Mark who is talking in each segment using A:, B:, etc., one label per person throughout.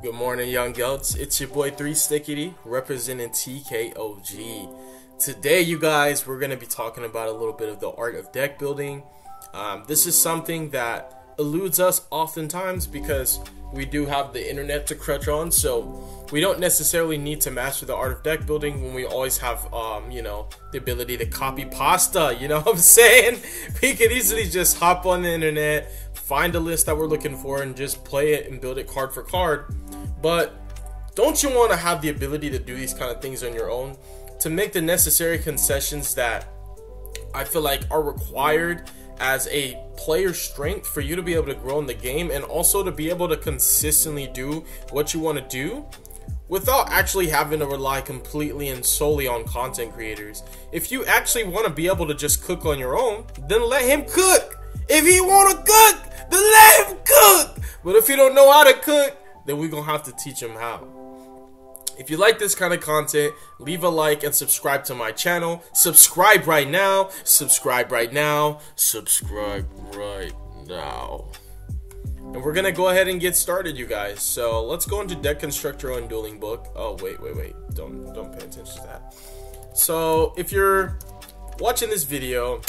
A: Good morning, young goats. It's your boy 3 Stickity representing TKOG. Today, you guys, we're going to be talking about a little bit of the art of deck building. This is something that eludes us oftentimes because we do have the internet to crutch on, so we don't necessarily need to master the art of deck building when we always have, the ability to copy pasta, you know what I'm saying? We could easily just hop on the internet, find a list that we're looking for, and just play it and build it card for card. But don't you want to have the ability to do these kind of things on your own, to make the necessary concessions that I feel like are required as a player strength for you to be able to grow in the game, and also to be able to consistently do what you want to do without actually having to rely completely and solely on content creators. If you actually want to be able to just cook on your own, then let him cook. If he want to cook, then let him cook. But if you don't know how to cook, then we're gonna have to teach him how. If you like this kind of content, leave a like and subscribe to my channel. Subscribe right now. Subscribe right now. Subscribe right now. And we're gonna go ahead and get started, you guys. So let's go into Deck Constructor on Dueling Book. Oh, wait. Don't pay attention to that. So if you're watching this video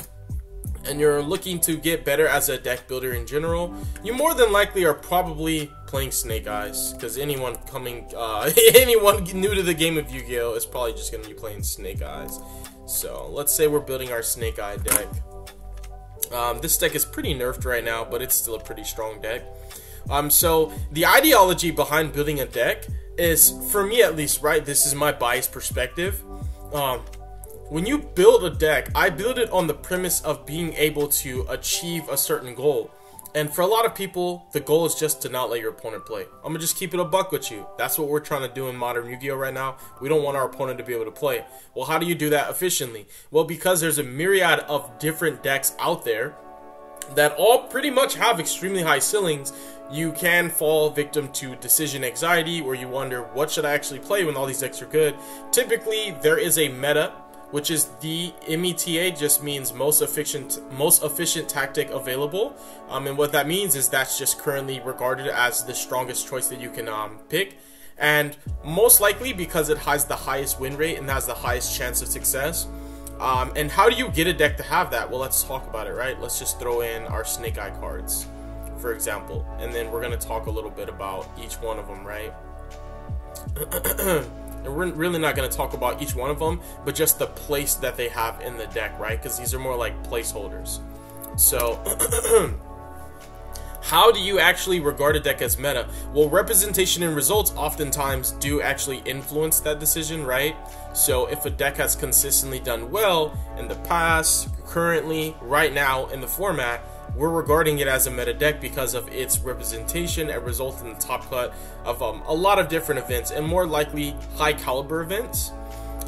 A: and you're looking to get better as a deck builder in general, you more than likely are probably playing Snake Eyes, because anyone anyone new to the game of Yu-Gi-Oh is probably just going to be playing Snake Eyes. So let's say we're building our Snake Eye deck. This deck is pretty nerfed right now, but it's still a pretty strong deck. So the ideology behind building a deck is, for me at least, right, this is my biased perspective. When you build a deck, I build it on the premise of being able to achieve a certain goal. And for a lot of people, the goal is just to not let your opponent play. I'm gonna just keep it a buck with you. That's what we're trying to do in modern Yu-Gi-Oh right now. We don't want our opponent to be able to play. Well, how do you do that efficiently? Well, because there's a myriad of different decks out there that all pretty much have extremely high ceilings, you can fall victim to decision anxiety, where you wonder, what should I actually play when all these decks are good? Typically, there is a meta, which is the META, just means most efficient tactic available. And what that means is that's just currently regarded as the strongest choice that you can pick. And most likely because it has the highest win rate and has the highest chance of success. And how do you get a deck to have that? Well, let's talk about it, right? Let's just throw in our Snake Eye cards, for example. And then we're going to talk a little bit about each one of them, right? And we're really not going to talk about each one of them, but just the place that they have in the deck, right? Because these are more like placeholders. So, how do you actually regard a deck as meta? Well, representation and results oftentimes do actually influence that decision, right? So, if a deck has consistently done well in the past, currently, right now in the format, we're regarding it as a meta deck because of its representation and result in the top cut of a lot of different events, and more likely high caliber events.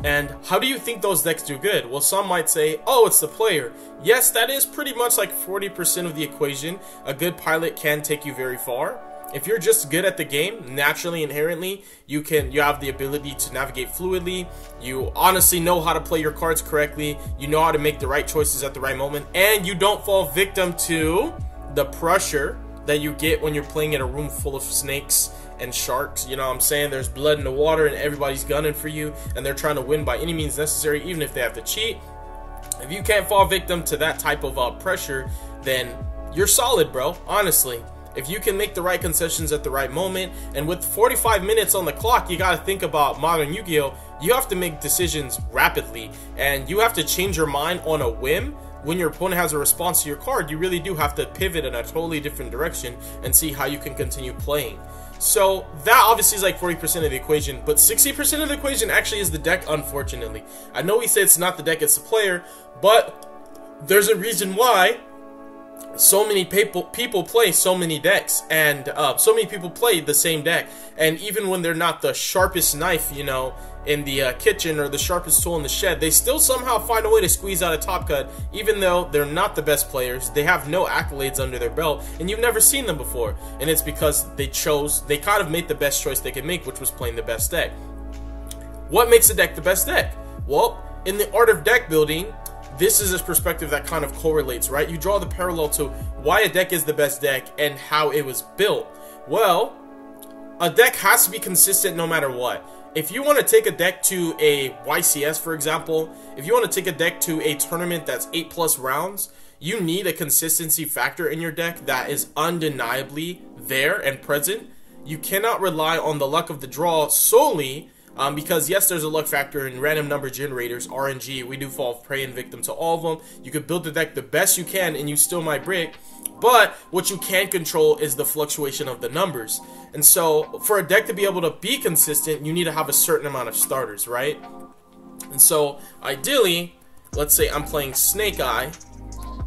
A: And how do you think those decks do good? Well, some might say, oh, it's the player. Yes, that is pretty much like 40% of the equation. A good pilot can take you very far. If you're just good at the game, naturally, inherently, you have the ability to navigate fluidly. You honestly know how to play your cards correctly. You know how to make the right choices at the right moment. And you don't fall victim to the pressure that you get when you're playing in a room full of snakes and sharks. You know what I'm saying? There's blood in the water and everybody's gunning for you. And they're trying to win by any means necessary, even if they have to cheat. If you can't fall victim to that type of pressure, then you're solid, bro. Honestly. If you can make the right concessions at the right moment, and with 45 minutes on the clock, you got to think about modern Yu-Gi-Oh! You have to make decisions rapidly, and you have to change your mind on a whim. When your opponent has a response to your card, you really do have to pivot in a totally different direction and see how you can continue playing. So that obviously is like 40% of the equation, but 60% of the equation actually is the deck, unfortunately. I know we say it's not the deck, it's the player, but there's a reason why so many people play so many decks, and so many people play the same deck. And even when they're not the sharpest knife, you know, in the kitchen, or the sharpest tool in the shed, they still somehow find a way to squeeze out a top cut, even though they're not the best players. They have no accolades under their belt, and you've never seen them before. And it's because they kind of made the best choice they could make, which was playing the best deck. What makes a deck the best deck? Well, in the art of deck building, this is a perspective that kind of correlates, right? You draw the parallel to why a deck is the best deck and how it was built. Well, a deck has to be consistent no matter what. If you want to take a deck to a YCS, for example, if you want to take a deck to a tournament that's 8+ rounds, you need a consistency factor in your deck that is undeniably there and present. You cannot rely on the luck of the draw solely, because yes, there's a luck factor in random number generators, RNG. We do fall prey and victim to all of them. You could build the deck the best you can and you still might break, but what you can control is the fluctuation of the numbers. And so for a deck to be able to be consistent, you need to have a certain amount of starters, right? And so ideally, let's say I'm playing Snake Eye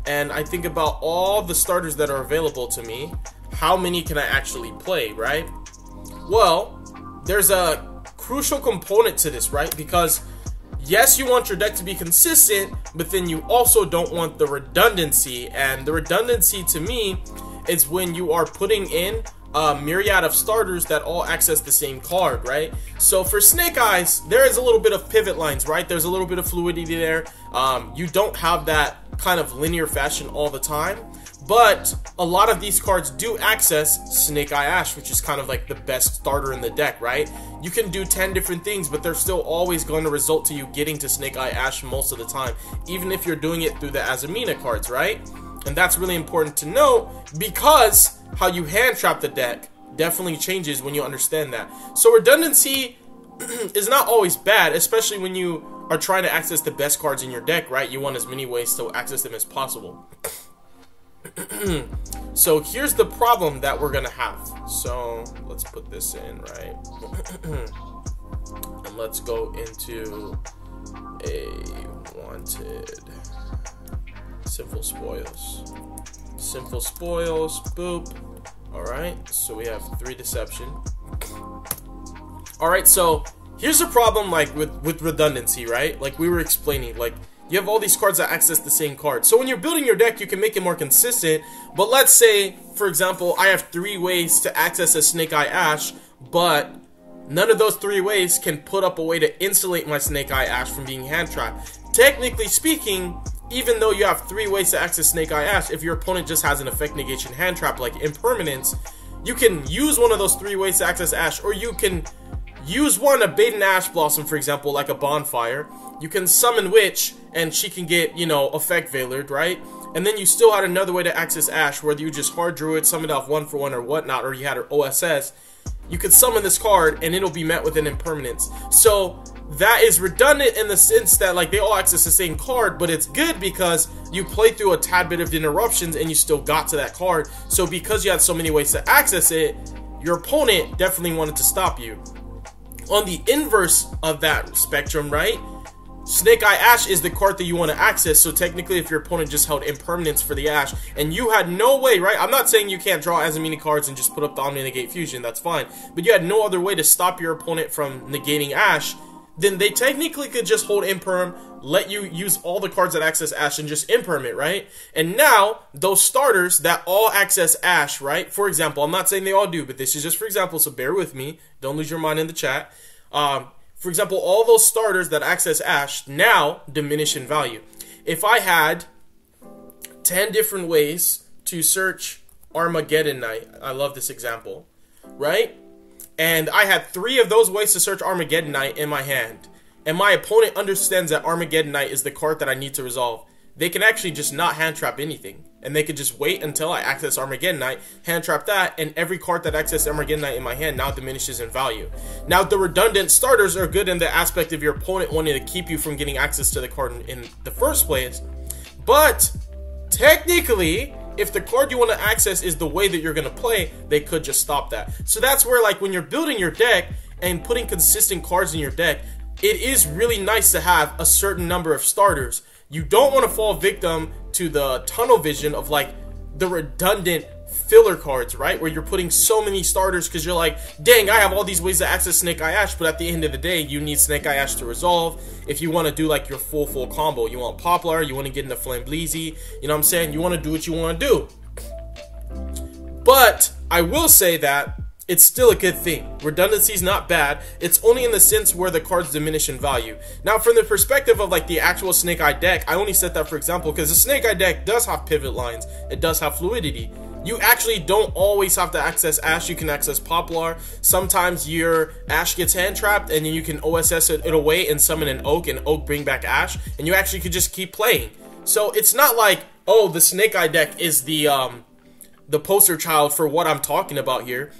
A: and I think about all the starters that are available to me. How many can I actually play, right? Well, there's a crucial component to this, right? Because yes, you want your deck to be consistent, but then you also don't want the redundancy. And the redundancy to me is when you are putting in a myriad of starters that all access the same card, right? So for Snake Eyes, there is a little bit of pivot lines, right? There's a little bit of fluidity there. You don't have that kind of linear fashion all the time, but a lot of these cards do access Snake Eye Ash, which is kind of like the best starter in the deck, right? You can do 10 different things, but they're still always going to result to you getting to Snake Eye Ash most of the time, even if you're doing it through the Azamina cards, right? And that's really important to note, because how you hand trap the deck definitely changes when you understand that. So redundancy is not always bad, especially when you are trying to access the best cards in your deck, right? You want as many ways to access them as possible. So here's the problem that we're gonna have. So let's put this in, right? And let's go into a wanted simple spoils. Simple spoils, boop. Alright, so we have 3 deception. Alright, so here's the problem, like with redundancy, right? Like we were explaining, like you have all these cards that access the same card. So when you're building your deck, you can make it more consistent. But let's say, for example, I have 3 ways to access a Snake Eye Ash, but none of those 3 ways can put up a way to insulate my Snake Eye Ash from being hand trapped. Technically speaking, even though you have 3 ways to access Snake Eye Ash, if your opponent just has an effect negation hand trap like Impermanence, you can use one of those 3 ways to access Ash, or you can use one, a Bait and Ash Blossom, for example, like a Bonfire. You can summon Witch, and she can get, you know, Effect Veilered, right? And then you still had another way to access Ash, whether you just hard drew it, summoned off 1-for-1 or whatnot, or you had her OSS. You could summon this card, and it'll be met with an Impermanence. So that is redundant in the sense that, like, they all access the same card, but it's good because you play through a tad bit of interruptions and you still got to that card. So because you had so many ways to access it, your opponent definitely wanted to stop you. On the inverse of that spectrum, right, Snake Eye Ash is the card that you want to access. So technically, if your opponent just held Impermanence for the Ash and you had no way, right? I'm not saying you can't draw Azamina cards and just put up the Omni Negate Fusion, that's fine. But you had no other way to stop your opponent from negating Ash, then they technically could just hold Imperm, let you use all the cards that access Ash and just Imperm it, right? And now, those starters that all access Ash, right? For example, I'm not saying they all do, but this is just for example, so bear with me. Don't lose your mind in the chat. For example, all those starters that access Ash now diminish in value. If I had 10 different ways to search Armageddon Knight, I love this example, right? And I had 3 of those ways to search Armageddon Knight in my hand, and my opponent understands that Armageddon Knight is the card that I need to resolve, they can actually just not hand trap anything. And they could just wait until I access Armageddon Knight, hand trap that, and every card that accesses Armageddon Knight in my hand now diminishes in value. Now, the redundant starters are good in the aspect of your opponent wanting to keep you from getting access to the card in the first place. But, technically, if the card you want to access is the way that you're going to play, they could just stop that. So that's where, like, when you're building your deck and putting consistent cards in your deck, it is really nice to have a certain number of starters. You don't want to fall victim to the tunnel vision of, like, the redundant filler cards, right? Where you're putting so many starters because you're like, dang, I have all these ways to access Snake Eye Ash, but at the end of the day, you need Snake Eye Ash to resolve. If you want to do, like, your full combo, you want Poplar, you want to get into Flambeezy, you know what I'm saying? You want to do what you want to do. But I will say that it's still a good thing. Redundancy is not bad. It's only in the sense where the cards diminish in value. Now, from the perspective of, like, the actual Snake Eye deck, I only set that for example because the Snake Eye deck does have pivot lines. It does have fluidity. You actually don't always have to access Ash. You can access Poplar. Sometimes your Ash gets hand trapped, and then you can OSS it away and summon an Oak, and Oak bring back Ash, and you actually could just keep playing. So it's not like, oh, the Snake Eye deck is the poster child for what I'm talking about here.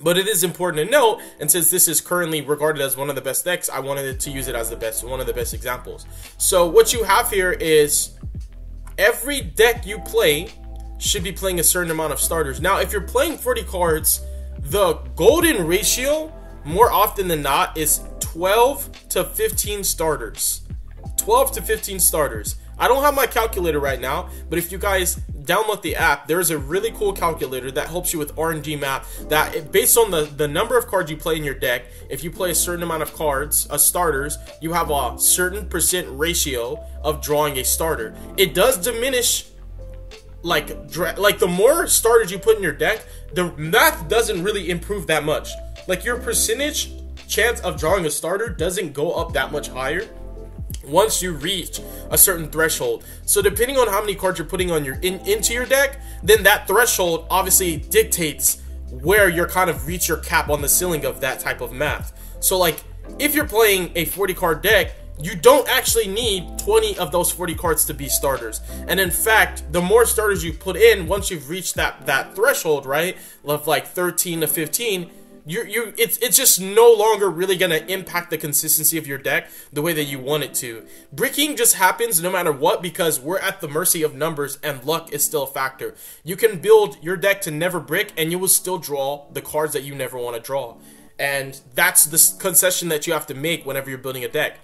A: But it is important to note, and since this is currently regarded as one of the best decks, I wanted to use it as one of the best examples. So what you have here is every deck you play should be playing a certain amount of starters. Now, if you're playing 40 cards, the golden ratio, more often than not, is 12 to 15 starters. 12 to 15 starters. I don't have my calculator right now, but if you guys download the app, there's a really cool calculator that helps you with RNG math that based on the number of cards you play in your deck, if you play a certain amount of cards, starters, you have a certain percent ratio of drawing a starter. It does diminish, like the more starters you put in your deck, the math doesn't really improve that much. Like your percentage chance of drawing a starter doesn't go up that much higher once you reach a certain threshold. So depending on how many cards you're putting on into your deck, then that threshold obviously dictates where you're kind of reach your cap on the ceiling of that type of math. So like if you're playing a 40 card deck, you don't actually need 20 of those 40 cards to be starters. And in fact, the more starters you put in, once you've reached that threshold, right, of like 13 to 15, it's just no longer really gonna impact the consistency of your deck the way that you want it to. Bricking just happens no matter what, because we're at the mercy of numbers and luck is still a factor. You can build your deck to never brick and you will still draw the cards that you never want to draw. And that's the concession that you have to make whenever you're building a deck.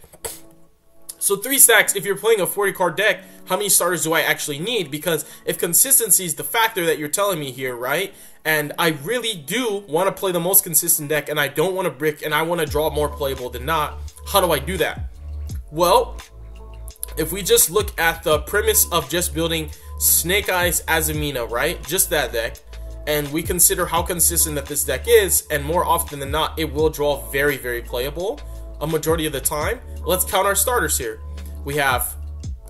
A: So 3 stacks, if you're playing a 40 card deck, how many starters do I actually need? Because if consistency is the factor that you're telling me here, right? And I really do want to play the most consistent deck and I don't want to brick and I want to draw more playable than not, how do I do that? Well, if we just look at the premise of just building Snake Eyes Azumina, right? Just that deck. And we consider how consistent that this deck is, and more often than not, it will draw very, very playable a majority of the time. Let's count our starters here. We have,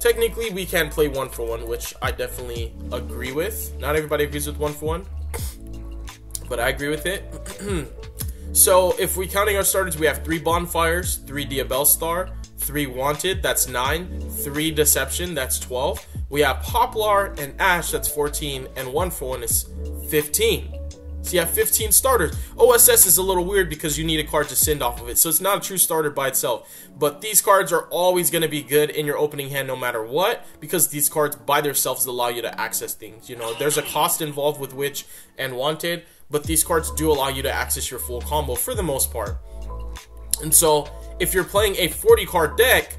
A: technically we can play 1-for-1, which I definitely agree with. Not everybody agrees with 1-for-1, but I agree with it. So if we're counting our starters, we have 3 Bonfires, 3 Diabell Star, 3 Wanted, that's 9, 3 Deception, that's 12. We have Poplar and Ash, that's 14, and 1-for-1 is 15. So you have 15 starters. OSS is a little weird because you need a card to send off of it, so it's not a true starter by itself. But these cards are always going to be good in your opening hand no matter what, because these cards by themselves allow you to access things. You know, there's a cost involved with Witch and Wanted, but these cards do allow you to access your full combo for the most part. And so if you're playing a 40 card deck,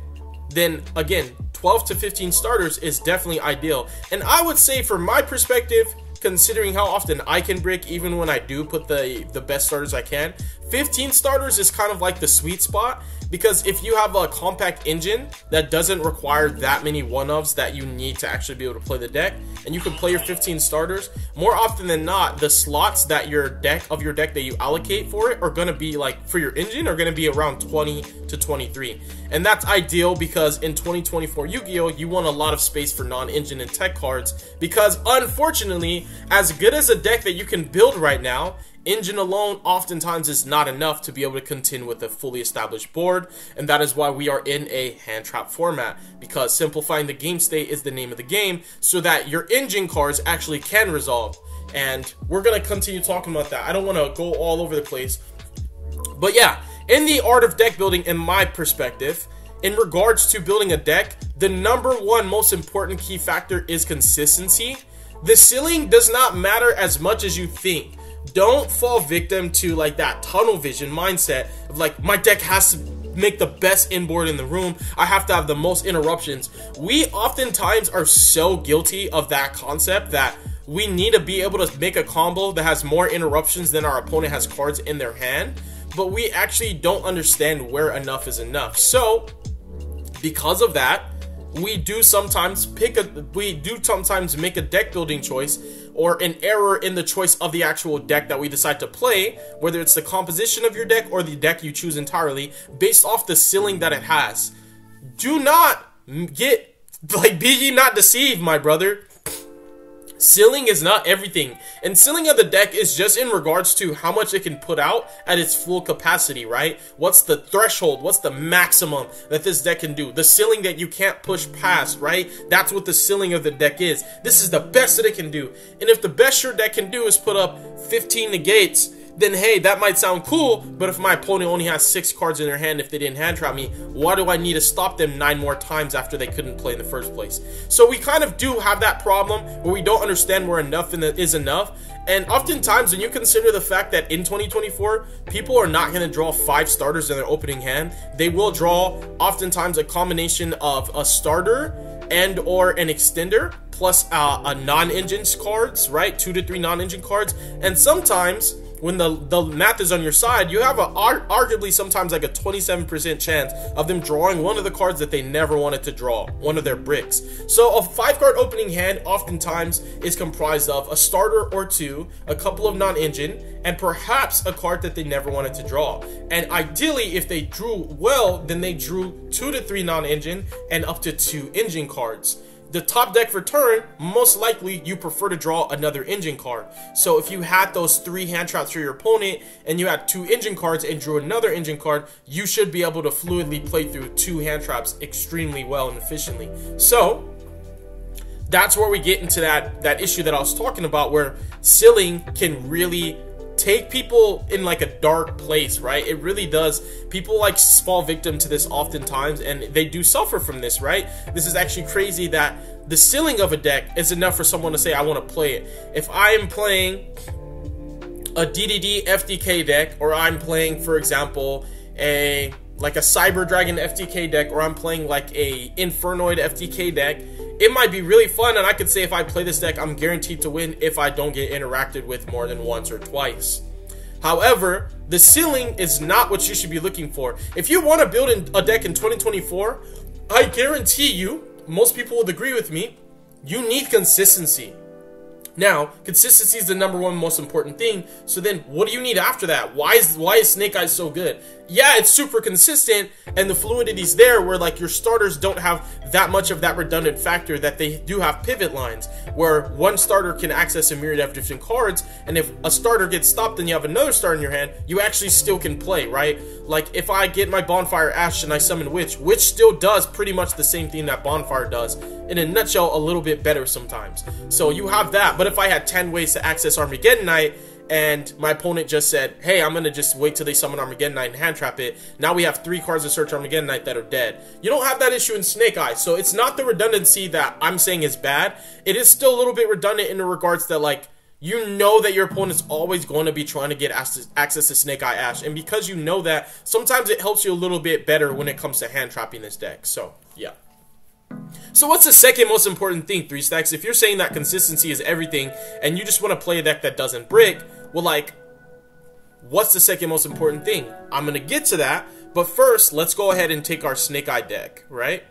A: then again, 12 to 15 starters is definitely ideal. And I would say, from my perspective, considering how often I can brick, even when I do put the best starters I can, 15 starters is kind of like the sweet spot, because if you have a compact engine that doesn't require that many one-ofs that you need to actually be able to play the deck, and you can play your 15 starters, more often than not, the slots that your deck that you allocate for it are going to be, like, for your engine, are going to be around 20 to 23. And that's ideal because in 2024 Yu-Gi-Oh! You want a lot of space for non-engine and tech cards, because unfortunately, as good as a deck that you can build right now, engine alone oftentimes is not enough to be able to contend with a fully established board, and that is why we are in a hand trap format, because simplifying the game state is the name of the game, so that your engine cards actually can resolve. And we're going to continue talking about that. I don't want to go all over the place, but yeah, in the art of deck building, in my perspective, in regards to building a deck, the #1 most important key factor is consistency. The ceiling does not matter as much as you think. Don't fall victim to like that tunnel vision mindset of like, my deck has to make the best inboard in the room, I have to have the most interruptions. We oftentimes are so guilty of that concept that we need to be able to make a combo that has more interruptions than our opponent has cards in their hand, but we actually don't understand where enough is enough. So because of that, we do sometimes make a deck building choice, or an error in the choice of the actual deck that we decide to play, whether it's the composition of your deck or the deck you choose entirely, based off the ceiling that it has. Do not be ye not deceived, my brother. Ceiling is not everything, and ceiling of the deck is just in regards to how much it can put out at its full capacity, right? What's the threshold? What's the maximum that this deck can do? The ceiling that you can't push past, right? That's what the ceiling of the deck is. This is the best that it can do, and if the best your deck can do is put up 15 negates, then hey, that might sound cool, but if my opponent only has 6 cards in their hand if they didn't hand trap me, why do I need to stop them 9 more times after they couldn't play in the first place? So we kind of do have that problem where we don't understand where enough is enough, and oftentimes when you consider the fact that in 2024, people are not going to draw 5 starters in their opening hand, they will draw oftentimes a combination of a starter and or an extender plus a non-engine cards, right? 2 to 3 non-engine cards, and sometimes when the math is on your side, you have arguably sometimes like a 27% chance of them drawing one of the cards that they never wanted to draw, one of their bricks. So a 5-card opening hand oftentimes is comprised of a starter or 2, a couple of non-engine, and perhaps a card that they never wanted to draw. And ideally, if they drew well, then they drew 2 to 3 non-engine and up to 2 engine cards. The top deck for turn, most likely you prefer to draw another engine card. So if you had those 3 hand traps for your opponent and you had 2 engine cards and drew another engine card, you should be able to fluidly play through 2 hand traps extremely well and efficiently. So that's where we get into that issue that I was talking about, where ceiling can really take people in like a dark place, right? It really does. People like fall victim to this oftentimes, and they do suffer from this, right? This is actually crazy that the ceiling of a deck is enough for someone to say, I want to play it. If I am playing a DDD FDK deck, or I'm playing, for example, a Cyber Dragon FTK deck, or I'm playing like a Infernoid FTK deck, it might be really fun, and I could say if I play this deck, I'm guaranteed to win if I don't get interacted with more than once or twice. However, the ceiling is not what you should be looking for. If you want to build a deck in 2024, I guarantee you, most people would agree with me, you need consistency. Now, consistency is the #1 most important thing. So then, what do you need after that? Why is Snake Eyes so good? Yeah, it's super consistent, and the fluidity's there, where like your starters don't have that much of that redundant factor, that they do have pivot lines, where one starter can access a myriad of different cards, and if a starter gets stopped and you have another starter in your hand, you actually still can play, right? Like if I get my Bonfire Ash and I summon Witch still does pretty much the same thing that Bonfire does. In a nutshell, a little bit better sometimes. So you have that. But if I had 10 ways to access Armageddon Knight, and my opponent just said, hey, I'm going to just wait till they summon Armageddon Knight and hand trap it, now we have 3 cards to search Armageddon Knight that are dead. You don't have that issue in Snake Eyes. So it's not the redundancy that I'm saying is bad. It is still a little bit redundant in the regards that, like, you know that your opponent's always going to be trying to get access to Snake Eye Ash. And because you know that, sometimes it helps you a little bit better when it comes to hand trapping this deck. So, yeah. So what's the second most important thing, 3 Stacks? If you're saying that consistency is everything, and you just want to play a deck that doesn't brick, well, like, what's the second most important thing? I'm going to get to that, but first, let's go ahead and take our Snake Eye deck, right?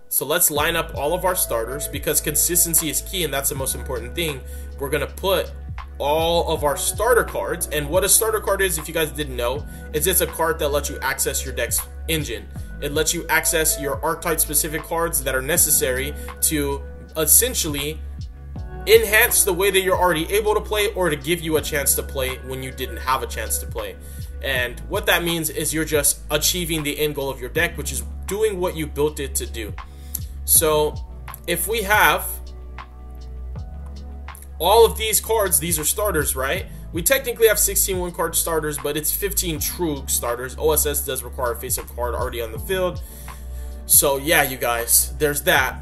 A: So let's line up all of our starters, because consistency is key, and that's the most important thing. We're going to put all of our starter cards, and what a starter card is, if you guys didn't know, is it's a card that lets you access your deck's engine. It lets you access your archetype specific cards that are necessary to essentially enhance the way that you're already able to play, or to give you a chance to play when you didn't have a chance to play. And what that means is you're just achieving the end goal of your deck, which is doing what you built it to do. So if we have all of these cards, these are starters, right? We technically have 16 1-card starters, but it's 15 true starters. OSS does require a face-up card already on the field. So yeah, you guys, there's that.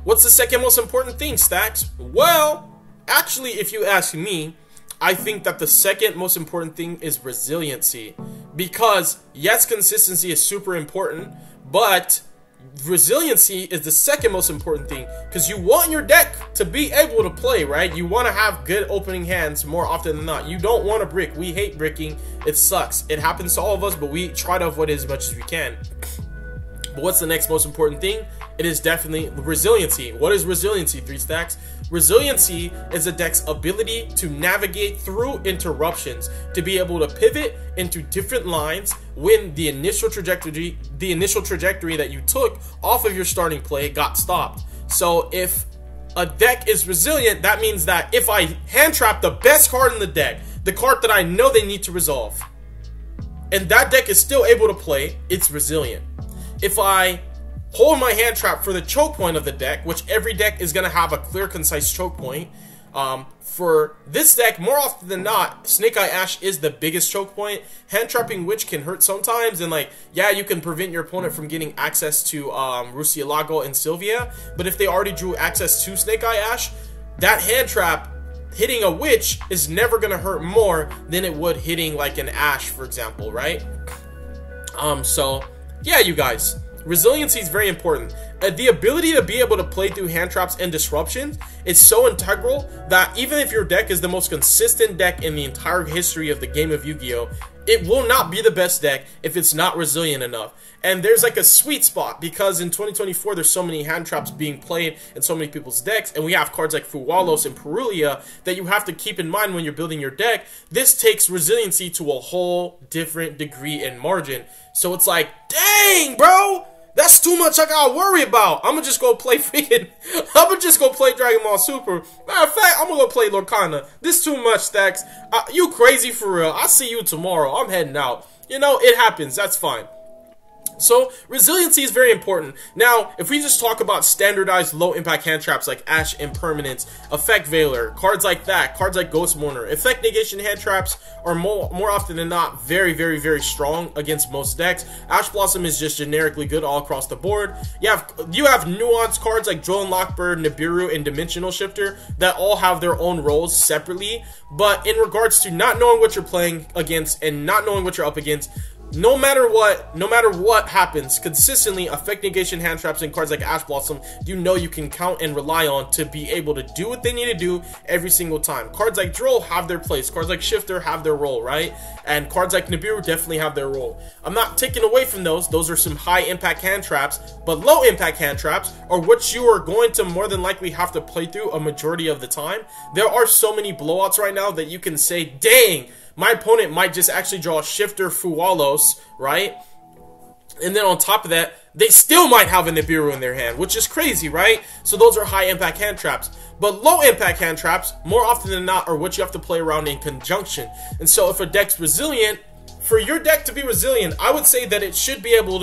A: What's the second most important thing, Stacks? Well, actually, if you ask me, I think that the second most important thing is resiliency. Because yes, consistency is super important, but resiliency is the second most important thing, because you want your deck to be able to play, right? You want to have good opening hands more often than not. You don't want to brick. We hate bricking. It sucks. It happens to all of us, but we try to avoid it as much as we can. But what's the next most important thing? It is definitely resiliency. What is resiliency, 3 Stacks? Resiliency is a deck's ability to navigate through interruptions, to be able to pivot into different lines when the initial trajectory that you took off of your starting play got stopped. So if a deck is resilient, that means that if I hand trap the best card in the deck, the card that I know they need to resolve, and that deck is still able to play, it's resilient. If I hold my hand trap for the choke point of the deck, which every deck is going to have a clear, concise choke point, for this deck, more often than not, Snake Eye Ash is the biggest choke point. Hand trapping Witch can hurt sometimes, and like, yeah, you can prevent your opponent from getting access to Rusialago and Sylvia, but if they already drew access to Snake Eye Ash, that hand trap hitting a Witch is never going to hurt more than it would hitting like an Ash, for example, right? So, yeah, you guys, resiliency is very important. The ability to be able to play through hand traps and disruptions is so integral that even if your deck is the most consistent deck in the entire history of the game of Yu-Gi-Oh!, it will not be the best deck if it's not resilient enough. And there's like a sweet spot, because in 2024 there's so many hand traps being played in so many people's decks, and we have cards like Fuwalos and Perulia that you have to keep in mind when you're building your deck. This takes resiliency to a whole different degree and margin. So it's like, dang, bro, that's too much I gotta worry about. I'm gonna just go play Dragon Ball Super. Matter of fact, I'm gonna go play Lorcana. This too much, Stacks. You crazy for real. I'll see you tomorrow. I'm heading out. You know, it happens. That's fine. So, resiliency is very important. Now, if we just talk about standardized low-impact hand traps like Ash Impermanence, Effect Veiler, cards like that, cards like Ghost Mourner, Effect Negation hand traps are more often than not very, very, very strong against most decks. Ash Blossom is just generically good all across the board. You have nuanced cards like Droll and Lockbird, Nibiru, and Dimensional Shifter that all have their own roles separately. But in regards to not knowing what you're playing against and not knowing what you're up against, no matter what happens, consistently, Effect Negation hand traps and cards like Ash Blossom, you know you can count and rely on to be able to do what they need to do every single time. Cards like Droll have their place. Cards like Shifter have their role, right? And cards like Nibiru definitely have their role. I'm not taking away from those. Those are some high-impact hand traps, but low-impact hand traps are what you are going to more than likely have to play through a majority of the time. There are so many blowouts right now that you can say, dang, my opponent might just actually draw Shifter Fuwalos, right? And then on top of that, they still might have a Nibiru in their hand, which is crazy, right? So those are high-impact hand traps. But low-impact hand traps, more often than not, are what you have to play around in conjunction. And so if a deck's resilient, for your deck to be resilient, I would say that it should be able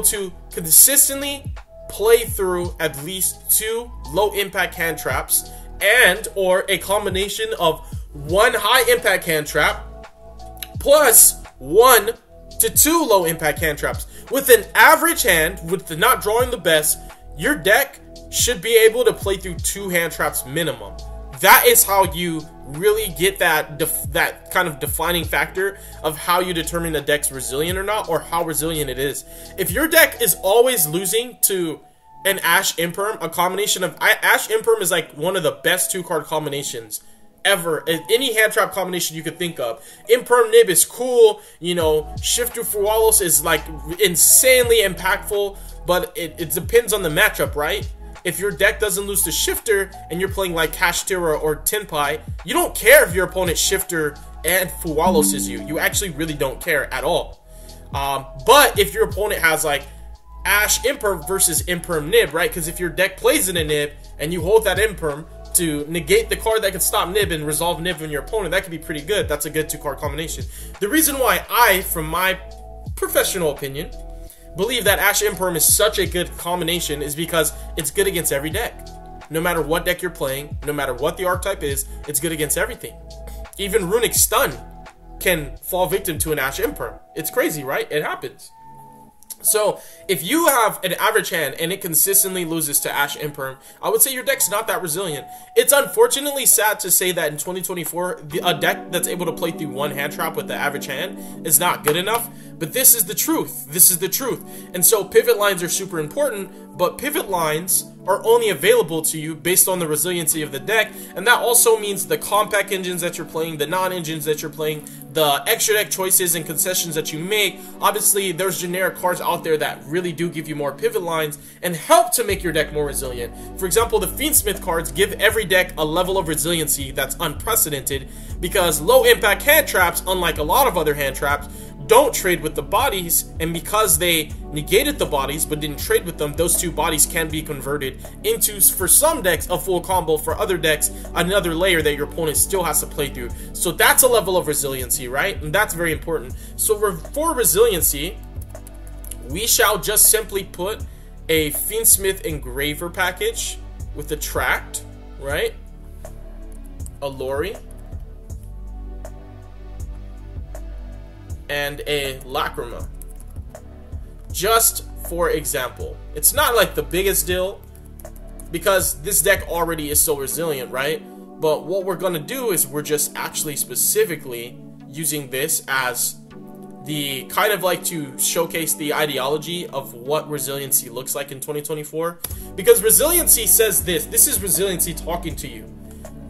A: to consistently play through at least 2 low-impact hand traps and or a combination of 1 high-impact hand trap plus 1 to 2 low-impact hand traps. With an average hand, with not drawing the best, your deck should be able to play through 2 hand traps minimum. That is how you really get that kind of defining factor of how you determine the deck's resilient or not, or how resilient it is. If your deck is always losing to an Ash Imperm, a combination of Ash Imperm is like one of the best 2-card combinations ever. Any hand trap combination you could think of. Imperm Nib is cool, you know, Shifter Fuwalos is like insanely impactful, but it depends on the matchup, right? If your deck doesn't lose to Shifter and you're playing like Kashtira or Tenpai, you don't care if your opponent's Shifter and Fuwalos is you. You actually really don't care at all. But if your opponent has like Ash Imperm versus Imperm Nib, right? Because if your deck plays in a Nib and you hold that Imperm to negate the card that can stop Nib and resolve Nib on your opponent, that could be pretty good. That's a good 2-card combination. The reason why I, from my professional opinion, believe that Ash Imperm is such a good combination is because it's good against every deck. No matter what deck you're playing, no matter what the archetype is, it's good against everything. Even Runic Stun can fall victim to an Ash Imperm. It's crazy, right? It happens. So, if you have an average hand and it consistently loses to Ash Imperm, I would say your deck's not that resilient. It's unfortunately sad to say that in 2024, a deck that's able to play through 1 hand trap with the average hand is not good enough, but this is the truth. This is the truth. And so pivot lines are super important, but pivot lines are only available to you based on the resiliency of the deck, and that also means the compact engines that you're playing, the non-engines that you're playing, the extra deck choices and concessions that you make. Obviously, there's generic cards out there that really do give you more pivot lines and help to make your deck more resilient. For example, the Fiendsmith cards give every deck a level of resiliency that's unprecedented because low impact hand traps, unlike a lot of other hand traps, don't trade with the bodies, and because they negated the bodies but didn't trade with them, those two bodies can be converted into, for some decks, a full combo. For other decks, another layer that your opponent still has to play through. So that's a level of resiliency, right? And that's very important. So for resiliency, we shall just simply put a Fiendsmith Engraver package with a Tract, right? A Lori, and a Lacrima, just for example. It's not like the biggest deal because this deck already is so resilient, right? But what we're gonna do is we're just actually specifically using this as the kind of like to showcase the ideology of what resiliency looks like in 2024, because resiliency says this is resiliency talking to you.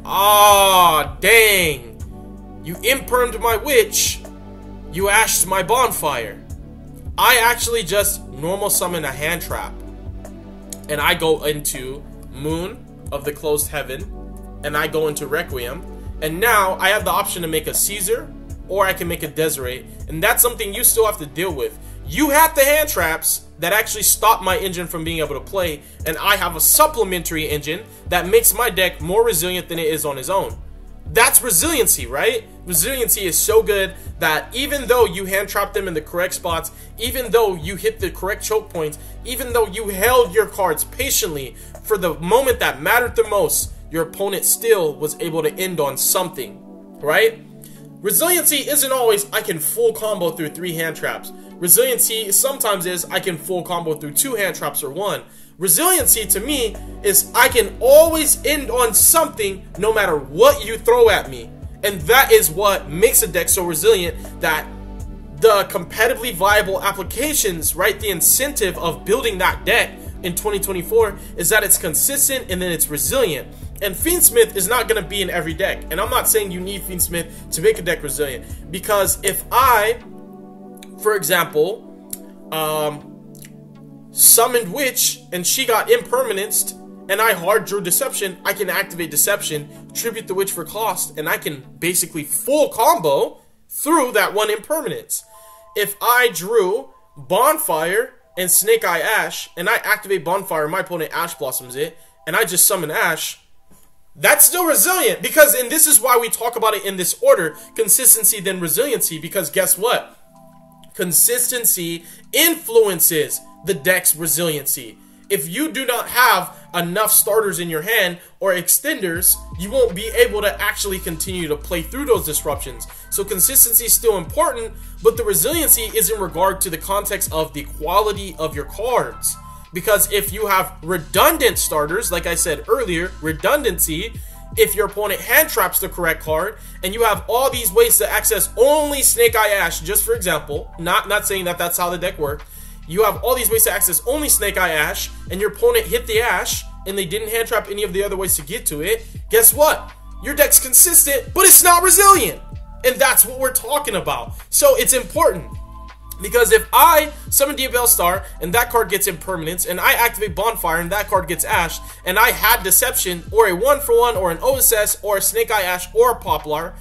A: Ah, dang, you impermed my witch, you ashed my bonfire. I actually just normal summon a hand trap, and I go into Moon of the Closed Heaven, and I go into Requiem, and now I have the option to make a Caesar, or I can make a Desiree, and that's something you still have to deal with. You had the hand traps that actually stop my engine from being able to play, and I have a supplementary engine that makes my deck more resilient than it is on its own. That's resiliency, right? Resiliency is so good that even though you hand trap them in the correct spots, even though you hit the correct choke points, even though you held your cards patiently for the moment that mattered the most, your opponent still was able to end on something, right? Resiliency isn't always I can full combo through 3 hand traps. Resiliency sometimes is I can full combo through 2 hand traps or 1. Resiliency to me is I can always end on something no matter what you throw at me. And that is what makes a deck so resilient, that the competitively viable applications, right, the incentive of building that deck in 2024 is that it's consistent and then it's resilient. And Fiendsmith is not going to be in every deck. And I'm not saying you need Fiendsmith to make a deck resilient, because if I, for example, summoned Witch and she got impermanenced and I hard drew Deception, I can activate Deception, tribute the Witch for cost, and I can basically full combo through that one impermanence. If I drew Bonfire and Snake Eye Ash and I activate Bonfire, my opponent Ash Blossoms it, and I just summon Ash, that's still resilient, because, and this is why we talk about it in this order, consistency then resiliency, because guess what? Consistency influences the deck's resiliency. If you do not have enough starters in your hand or extenders, you won't be able to actually continue to play through those disruptions. So consistency is still important, but the resiliency is in regard to the context of the quality of your cards. Because if you have redundant starters, like I said earlier, redundancy, if your opponent hand traps the correct card, and you have all these ways to access only Snake Eye Ash, just for example, not saying that that's how the deck works, you have all these ways to access only Snake Eye Ash, and your opponent hit the Ash, and they didn't hand trap any of the other ways to get to it, guess what? Your deck's consistent, but it's not resilient. And that's what we're talking about. So it's important. Because if I summon Diabell Star and that card gets impermanence, and I activate Bonfire and that card gets Ash, and I had Deception, or a 1-for-1, or an OSS, or a Snake Eye Ash, or a Poplar,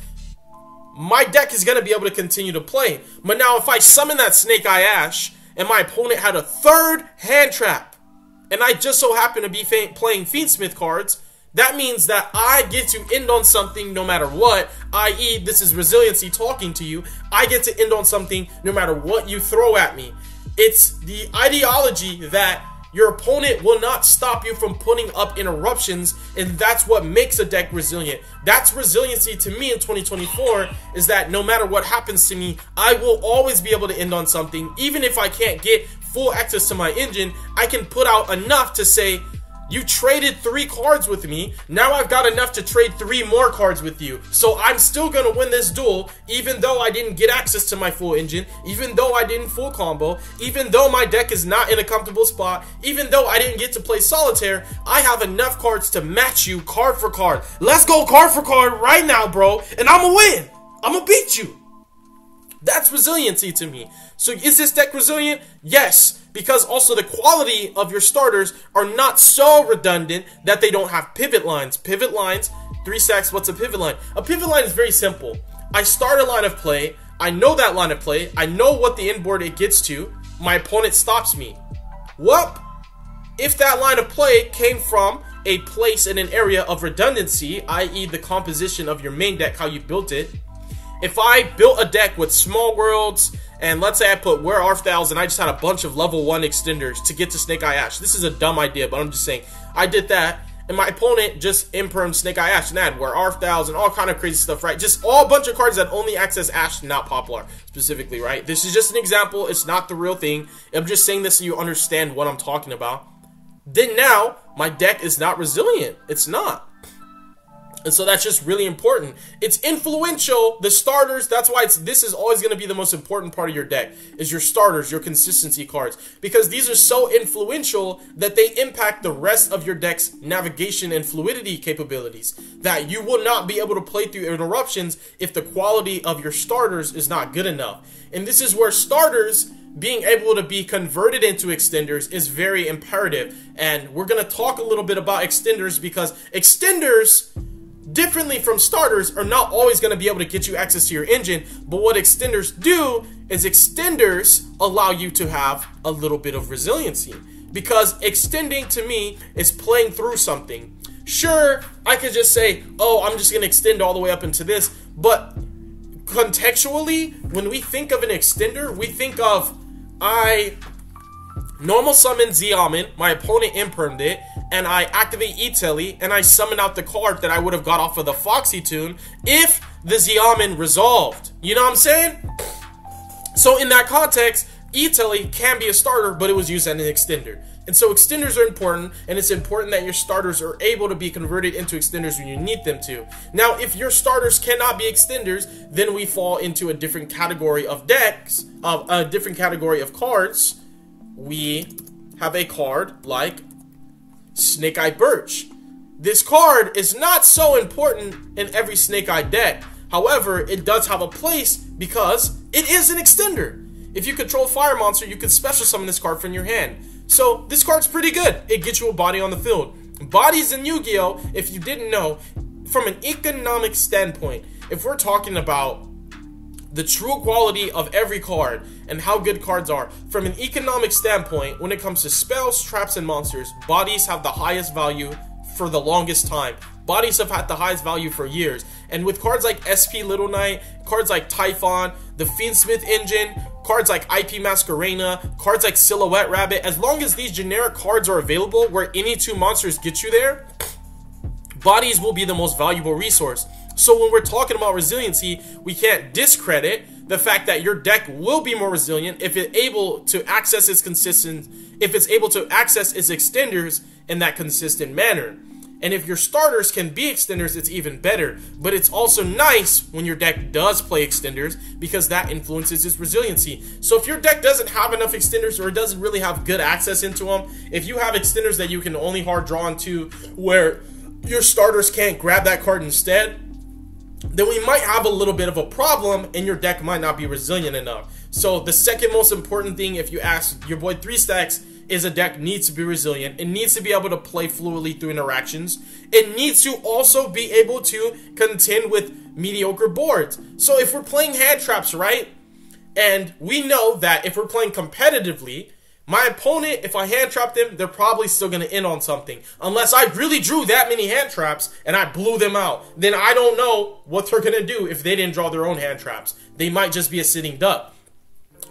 A: my deck is going to be able to continue to play. But now if I summon that Snake Eye Ash, and my opponent had a 3rd hand trap, and I just so happen to be playing Fiendsmith cards, that means that I get to end on something no matter what, i.e. this is resiliency talking to you. I get to end on something no matter what you throw at me. It's the ideology that your opponent will not stop you from putting up interruptions, and that's what makes a deck resilient. That's resiliency to me in 2024, is that no matter what happens to me, I will always be able to end on something. Even if I can't get full access to my engine, I can put out enough to say, you traded 3 cards with me, now I've got enough to trade 3 more cards with you. So I'm still gonna win this duel, even though I didn't get access to my full engine, even though I didn't full combo, even though my deck is not in a comfortable spot, even though I didn't get to play Solitaire, I have enough cards to match you card for card. Let's go card for card right now, bro, and I'ma win. I'ma beat you. That's resiliency to me. So is this deck resilient? Yes, because also the quality of your starters are not so redundant that they don't have pivot lines. Pivot lines, 3 stacks, what's a pivot line? A pivot line is very simple. I start a line of play, I know that line of play. I know what the inboard it gets to. My opponent stops me. Well, if that line of play came from a place in an area of redundancy, i.e. the composition of your main deck, how you built it. If I built a deck with small worlds, and let's say I put Where Art Thous and I just had a bunch of level 1 extenders to get to Snake Eye Ash. This is a dumb idea, but I'm just saying. I did that, and my opponent just impermed Snake Eye Ash and had Where Art Thous and all kind of crazy stuff, right? Just all a bunch of cards that only access Ash, not Poplar, specifically, right? This is just an example. It's not the real thing. I'm just saying this so you understand what I'm talking about. Then now, my deck is not resilient. It's not. And so that's just really important. It's influential. The starters, that's why this is always going to be the most important part of your deck, is your starters, your consistency cards. Because these are so influential that they impact the rest of your deck's navigation and fluidity capabilities. That you will not be able to play through interruptions if the quality of your starters is not good enough. And this is where starters being able to be converted into extenders is very imperative. And we're going to talk a little bit about extenders, because extenders, differently from starters, are not always going to be able to get you access to your engine. But what extenders do is extenders allow you to have a little bit of resiliency. Because extending, to me, is playing through something. Sure, I could just say, oh, I'm just going to extend all the way up into this. But contextually, when we think of an extender, we think of, I normal summon Xiamen, my opponent impermed it, and I activate E-Telly, and I summon out the card that I would have got off of the Foxy tune if the Xiamen resolved. You know what I'm saying? So in that context, E-Telly can be a starter, but it was used as an extender. And so extenders are important, and it's important that your starters are able to be converted into extenders when you need them to. Now, if your starters cannot be extenders, then we fall into a different category of decks, a different category of cards. We have a card like Snake Eye Birch. This card is not so important in every Snake Eye deck. However, it does have a place because it is an extender. If you control Fire Monster, you can special summon this card from your hand. So this card's pretty good. It gets you a body on the field. Bodies in Yu-Gi-Oh!, if you didn't know, from an economic standpoint, if we're talking about the true quality of every card and how good cards are, from an economic standpoint, when it comes to spells, traps, and monsters, bodies have the highest value for the longest time. Bodies have had the highest value for years. And with cards like SP Little Knight, cards like Typhon, the Fiendsmith Engine, cards like IP Masquerena, cards like Silhouette Rabbit, as long as these generic cards are available where any two monsters get you there, bodies will be the most valuable resource. So when we're talking about resiliency, we can't discredit the fact that your deck will be more resilient if it's able to access its extenders in that consistent manner. And if your starters can be extenders, it's even better. But it's also nice when your deck does play extenders, because that influences its resiliency. So if your deck doesn't have enough extenders, or it doesn't really have good access into them, if you have extenders that you can only hard draw into where your starters can't grab that card instead, then we might have a little bit of a problem, and your deck might not be resilient enough. So the second most important thing, if you ask your boy 3 Stacks, is a deck needs to be resilient. It needs to be able to play fluidly through interactions. It needs to also be able to contend with mediocre boards. So if we're playing hand traps, right, and we know that if we're playing competitively, my opponent, if I hand trap them, they're probably still going to end on something. Unless I really drew that many hand traps and I blew them out. Then I don't know what they're going to do if they didn't draw their own hand traps. They might just be a sitting duck.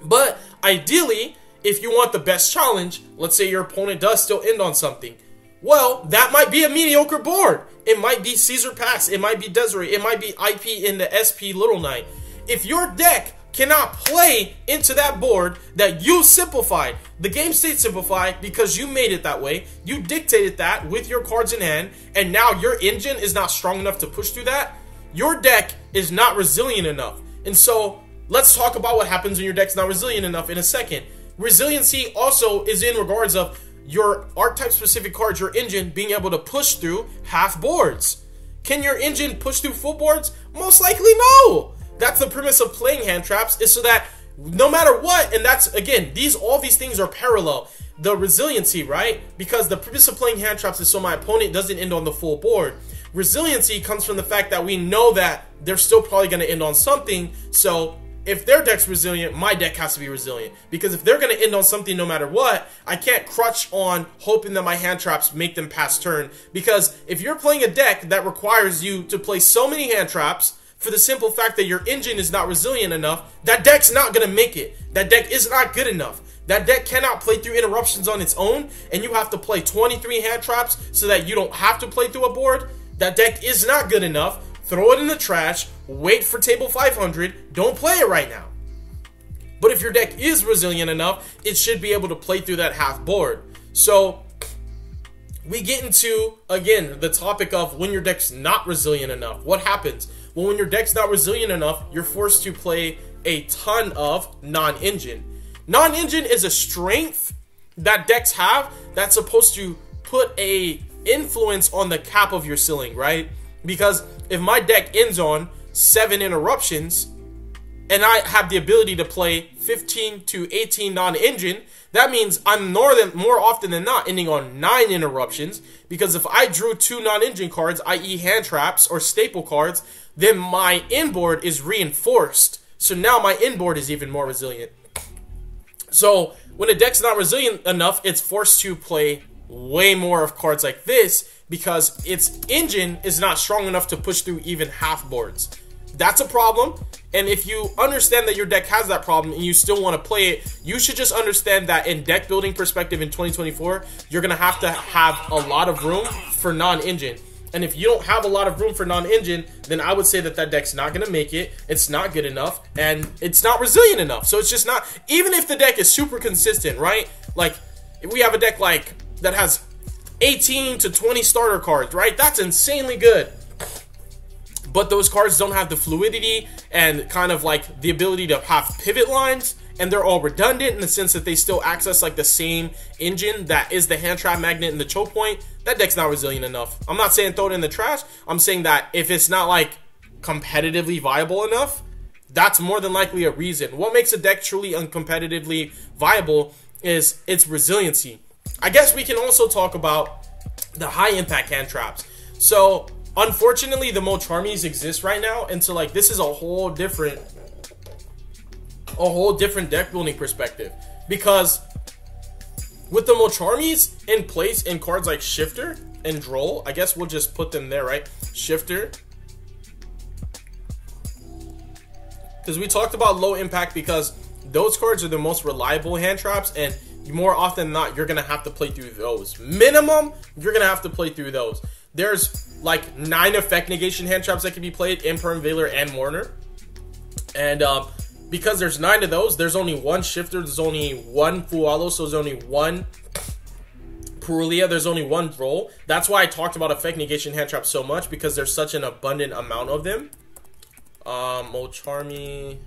A: But ideally, if you want the best challenge, let's say your opponent does still end on something. Well, that might be a mediocre board. It might be Caesar Pass. It might be Desiree. It might be IP in the SP Little Knight. If your deck cannot play into that board that you simplified, the game state simplified because you made it that way, you dictated that with your cards in hand, and now your engine is not strong enough to push through that, your deck is not resilient enough. And so let's talk about what happens when your deck's not resilient enough in a second. Resiliency also is in regards of your archetype specific cards, your engine being able to push through half boards. Can your engine push through full boards? Most likely no. That's the premise of playing hand traps, is so that no matter what, and that's, again, all these things are parallel. The resiliency, right? Because the premise of playing hand traps is so my opponent doesn't end on the full board. Resiliency comes from the fact that we know that they're still probably going to end on something, so if their deck's resilient, my deck has to be resilient. Because if they're going to end on something no matter what, I can't crutch on hoping that my hand traps make them pass turn. Because if you're playing a deck that requires you to play so many hand traps for the simple fact that your engine is not resilient enough, that deck's not going to make it. That deck is not good enough. That deck cannot play through interruptions on its own, and you have to play 23 hand traps so that you don't have to play through a board. That deck is not good enough. Throw it in the trash, wait for table 500, don't play it right now. But if your deck is resilient enough, it should be able to play through that half board. So we get into, again, the topic of when your deck's not resilient enough. What happens? Well, when your deck's not resilient enough, you're forced to play a ton of non-engine. Non-engine is a strength that decks have that's supposed to put a influence on the cap of your ceiling, right? Because if my deck ends on 7 interruptions and I have the ability to play 15 to 18 non-engine, that means I'm more often than not ending on 9 interruptions, because if I drew 2 non-engine cards, i.e. hand traps or staple cards, then my inboard is reinforced. So now my inboard is even more resilient. So when a deck's not resilient enough, it's forced to play way more of cards like this because its engine is not strong enough to push through even half boards. That's a problem, and if you understand that your deck has that problem and you still want to play it, you should just understand that in deck building perspective in 2024, you're going to have a lot of room for non-engine. And if you don't have a lot of room for non-engine, then I would say that that deck's not going to make it, it's not good enough, and it's not resilient enough. So it's just not, even if the deck is super consistent, right? Like, if we have a deck like that has 18 to 20 starter cards, right? That's insanely good. But those cards don't have the fluidity and kind of like the ability to have pivot lines, and they're all redundant in the sense that they still access like the same engine that is the hand trap magnet and the choke point. That deck's not resilient enough. I'm not saying throw it in the trash. I'm saying that if it's not like competitively viable enough, that's more than likely a reason. What makes a deck truly uncompetitively viable is its resiliency. I guess we can also talk about the high impact hand traps. So unfortunately, the Mocharmies exist right now, and so like this is a whole different deck building perspective, because with the Mocharmies in place in cards like Shifter and Droll, I guess we'll just put them there, right? Shifter, because we talked about low impact because those cards are the most reliable hand traps, and more often than not, you're gonna have to play through those. Minimum, you're gonna have to play through those. There's like 9 effect negation hand traps that can be played, Imperm, Veiler, and Mourner. And because there's 9 of those, there's only 1 Shifter, there's only 1 Fualo, so there's only 1 Purulia, there's only 1 Droll. That's why I talked about effect negation hand traps so much, because there's such an abundant amount of them. Mocharmy.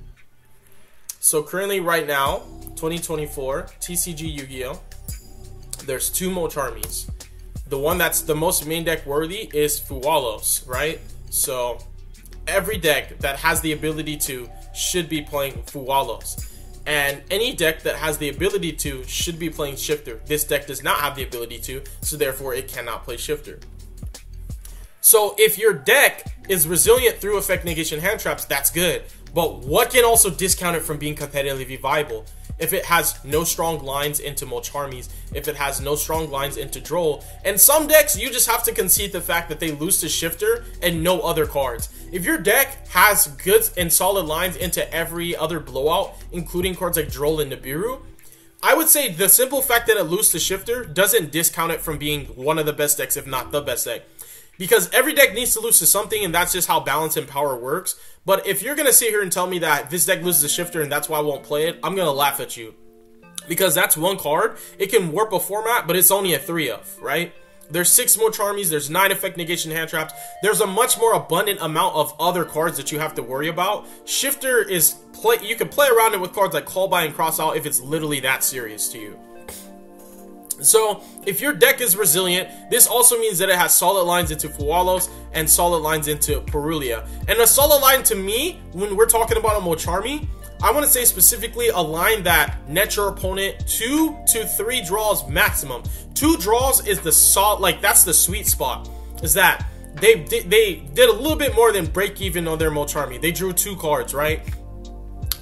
A: So currently right now, 2024, TCG Yu-Gi-Oh! There's 2 Mocharmies. The one that's the most main deck worthy is Fualos, right? So every deck that has the ability to should be playing Fualos. And any deck that has the ability to should be playing Shifter. This deck does not have the ability to, so therefore it cannot play Shifter. So if your deck is resilient through effect negation hand traps, that's good. But what can also discount it from being competitively viable? If it has no strong lines into Mocharmies, if it has no strong lines into Droll, and some decks you just have to concede the fact that they lose to Shifter and no other cards. If your deck has good and solid lines into every other blowout, including cards like Droll and Nibiru, I would say the simple fact that it loses to Shifter doesn't discount it from being one of the best decks, if not the best deck. Because every deck needs to lose to something, and that's just how balance and power works. But if you're going to sit here and tell me that this deck loses to Shifter and that's why I won't play it, I'm going to laugh at you. Because that's one card. It can warp a format, but it's only a 3 of, right? There's 6 Mocharmies, there's 9 effect negation hand traps. There's a much more abundant amount of other cards that you have to worry about. Shifter is, you can play around it with cards like Call By and Cross Out if it's literally that serious to you. So, if your deck is resilient, this also means that it has solid lines into Fualos and solid lines into Purulia. And a solid line to me, when we're talking about a Mocharmy, I want to say specifically a line that nets your opponent 2 to 3 draws maximum. 2 draws is the solid, like that's the sweet spot. Is that they did a little bit more than break even on their Mocharmy. They drew 2 cards, right?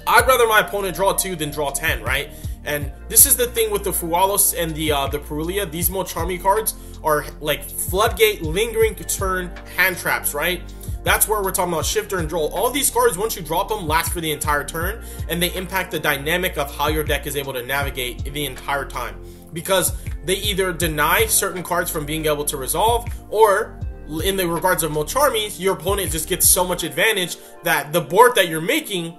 A: I'd rather my opponent draw 2 than draw 10, right? And this is the thing with the Fualos and the Purulia. These Molcharmi cards are like floodgate, lingering turn hand traps, right? That's where we're talking about Shifter and Droll. All these cards, once you drop them, last for the entire turn, and they impact the dynamic of how your deck is able to navigate the entire time. Because they either deny certain cards from being able to resolve, or in the regards of Molcharmi, your opponent just gets so much advantage that the board that you're making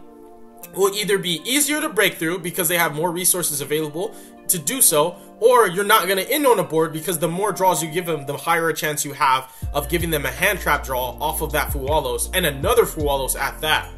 A: will either be easier to break through because they have more resources available to do so, or you're not going to end on a board because the more draws you give them, the higher a chance you have of giving them a hand trap draw off of that Fualos, and another Fualos at that.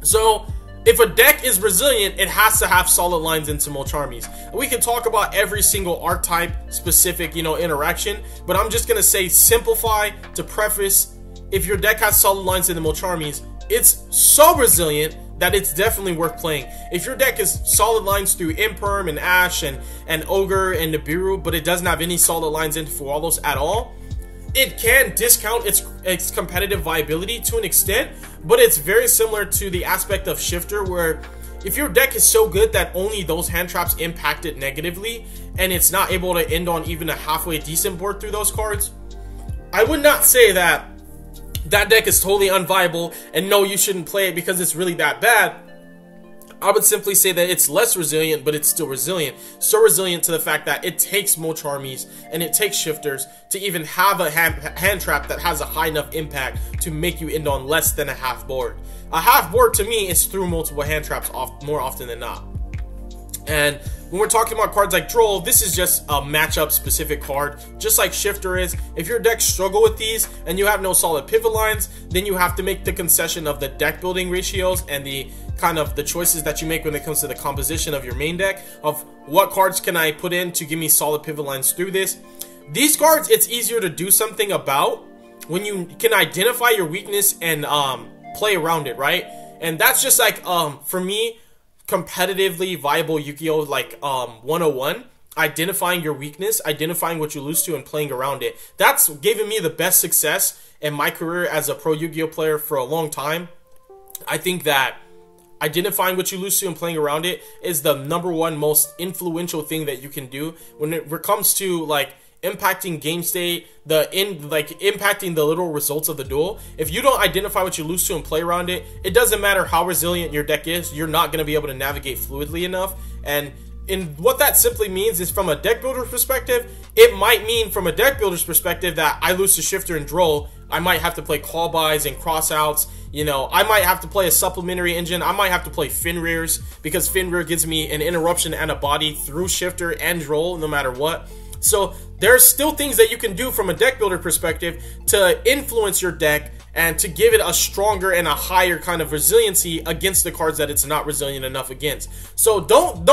A: So if a deck is resilient, it has to have solid lines into Molcharmis. We can talk about every single archetype specific, interaction, but I'm just going to say simplify to preface. If your deck has solid lines in the Molcharmis, it's so resilient that it's definitely worth playing. If your deck is solid lines through Imperm and Ash and Ogre and Nibiru, but it doesn't have any solid lines into Fualos at all, it can discount its competitive viability to an extent, but it's very similar to the aspect of Shifter, where if your deck is so good that only those hand traps impact it negatively, and it's not able to end on even a halfway decent board through those cards, I would not say that deck is totally unviable and no, you shouldn't play it because it's really that bad. I would simply say that it's less resilient, but it's still resilient. So resilient to the fact that it takes Molcharmis and it takes Shifters to even have a hand trap that has a high enough impact to make you end on less than a half board. A half board to me is through multiple hand traps more often than not. And when we're talking about cards like Droll, this is just a matchup specific card, just like Shifter is. If your decks struggle with these and you have no solid pivot lines, then you have to make the concession of the deck building ratios and the kind of the choices that you make when it comes to the composition of your main deck, of what cards can I put in to give me solid pivot lines through this. These cards, it's easier to do something about when you can identify your weakness and play around it, right? And that's just like, for me, competitively viable Yu-Gi-Oh! Like 101, identifying your weakness, identifying what you lose to, and playing around it. That's given me the best success in my career as a pro Yu-Gi-Oh! Player for a long time. I think that identifying what you lose to and playing around it is the #1 most influential thing that you can do when it comes to like impacting game state, impacting the literal results of the duel. If you don't identify what you lose to and play around it, it doesn't matter how resilient your deck is, you're not going to be able to navigate fluidly enough. And what that simply means is, from a deck builder perspective, it might mean from a deck builder's perspective that I lose to Shifter and Droll, I might have to play call buys and crossouts. I might have to play a supplementary engine. I might have to play Fenrir's, because Fenrir gives me an interruption and a body through Shifter and Droll no matter what. So there's still things that you can do from a deck builder perspective to influence your deck and to give it a stronger and a higher kind of resiliency against the cards that it's not resilient enough against. So don't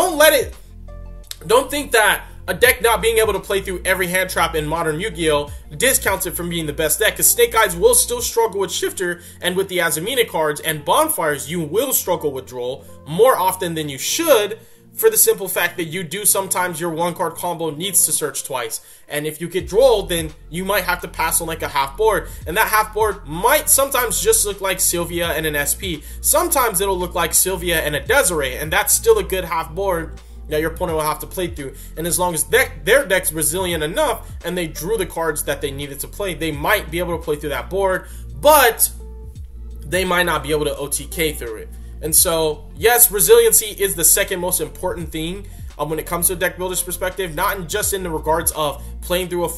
A: think that a deck not being able to play through every hand trap in modern Yu-Gi-Oh! Discounts it from being the best deck, because Snake Eyes will still struggle with Shifter, and with the Azumina cards and Bonfires, you will struggle with Droll more often than you should, for the simple fact that you do sometimes your one card combo needs to search twice. And if you get Droll, then you might have to pass on like a half board. And that half board might sometimes just look like Sylvia and an SP. Sometimes it'll look like Sylvia and a Desiree, and that's still a good half board that your opponent will have to play through. And as long as their deck's resilient enough and they drew the cards that they needed to play, they might be able to play through that board, but they might not be able to OTK through it. And so, yes, resiliency is the second most important thing when it comes to a deck builder's perspective, not just in the regards of playing through a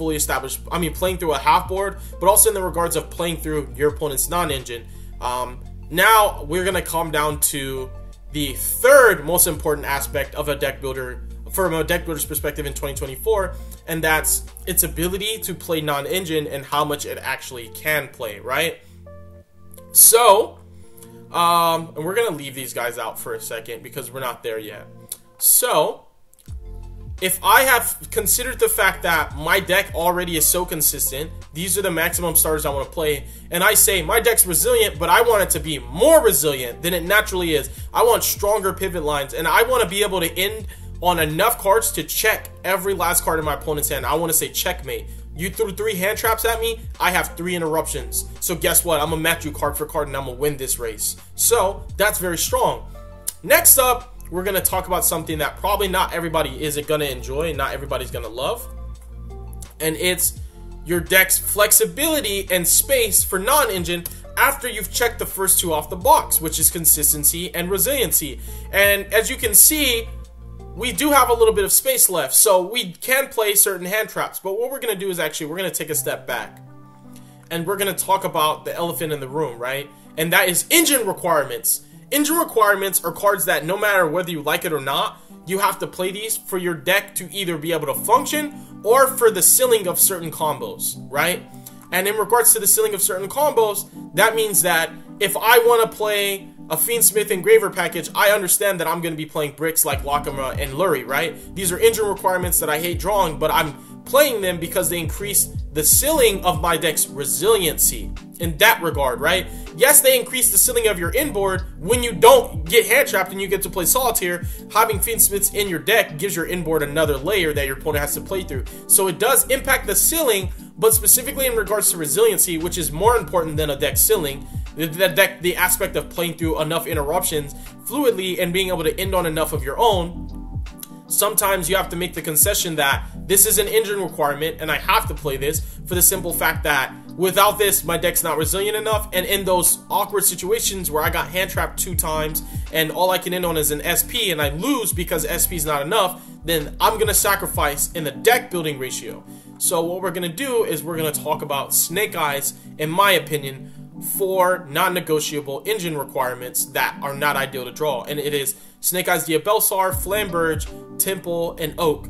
A: playing through a half board, but also in the regards of playing through your opponent's non-engine. Now, we're going to come down to the third most important aspect of a deck builder, from a deck builder's perspective in 2024, and that's its ability to play non-engine and how much it actually can play, right? So, and we're going to leave these guys out for a second because we're not there yet. So, if I have considered the fact that my deck already is so consistent, these are the maximum starters I want to play, and I say my deck's resilient, but I want it to be more resilient than it naturally is. I want stronger pivot lines, and I want to be able to end on enough cards to check every last card in my opponent's hand. I want to say checkmate. You threw 3 hand traps at me, I have 3 interruptions. So guess what? I'm gonna match you card for card and I'm gonna win this race. So that's very strong. Next up, we're gonna talk about something that probably not everybody is gonna enjoy, not everybody's gonna love. And it's your deck's flexibility and space for non-engine after you've checked the first 2 off the box, which is consistency and resiliency. And as you can see, we do have a little bit of space left, so we can play certain hand traps. But what we're going to do is actually, we're going to take a step back. And we're going to talk about the elephant in the room, right? And that is engine requirements. Engine requirements are cards that no matter whether you like it or not, you have to play these for your deck to either be able to function or for the sealing of certain combos, right? And in regards to the sealing of certain combos, that means that if I want to play a Fiendsmith Engraver package, I understand that I'm going to be playing bricks like Lakama and Lurie, right? These are engine requirements that I hate drawing, but I'm playing them because they increase the sealing of my deck's resiliency in that regard, right? Yes, they increase the sealing of your inboard when you don't get hand trapped and you get to play Solitaire. Having Fiendsmiths in your deck gives your inboard another layer that your opponent has to play through. So it does impact the sealing, but specifically in regards to resiliency, which is more important than a deck sealing, the aspect of playing through enough interruptions fluidly and being able to end on enough of your own. Sometimes you have to make the concession that this is an engine requirement and I have to play this for the simple fact that without this, my deck's not resilient enough. And in those awkward situations where I got hand trapped 2 times and all I can end on is an SP and I lose because SP is not enough, then I'm going to sacrifice in the deck building ratio. So what we're going to do is we're going to talk about Snake Eyes, in my opinion, 4 non-negotiable engine requirements that are not ideal to draw. And it is Snake Eyes Diabellsar, Flamberge, Temple, and Oak.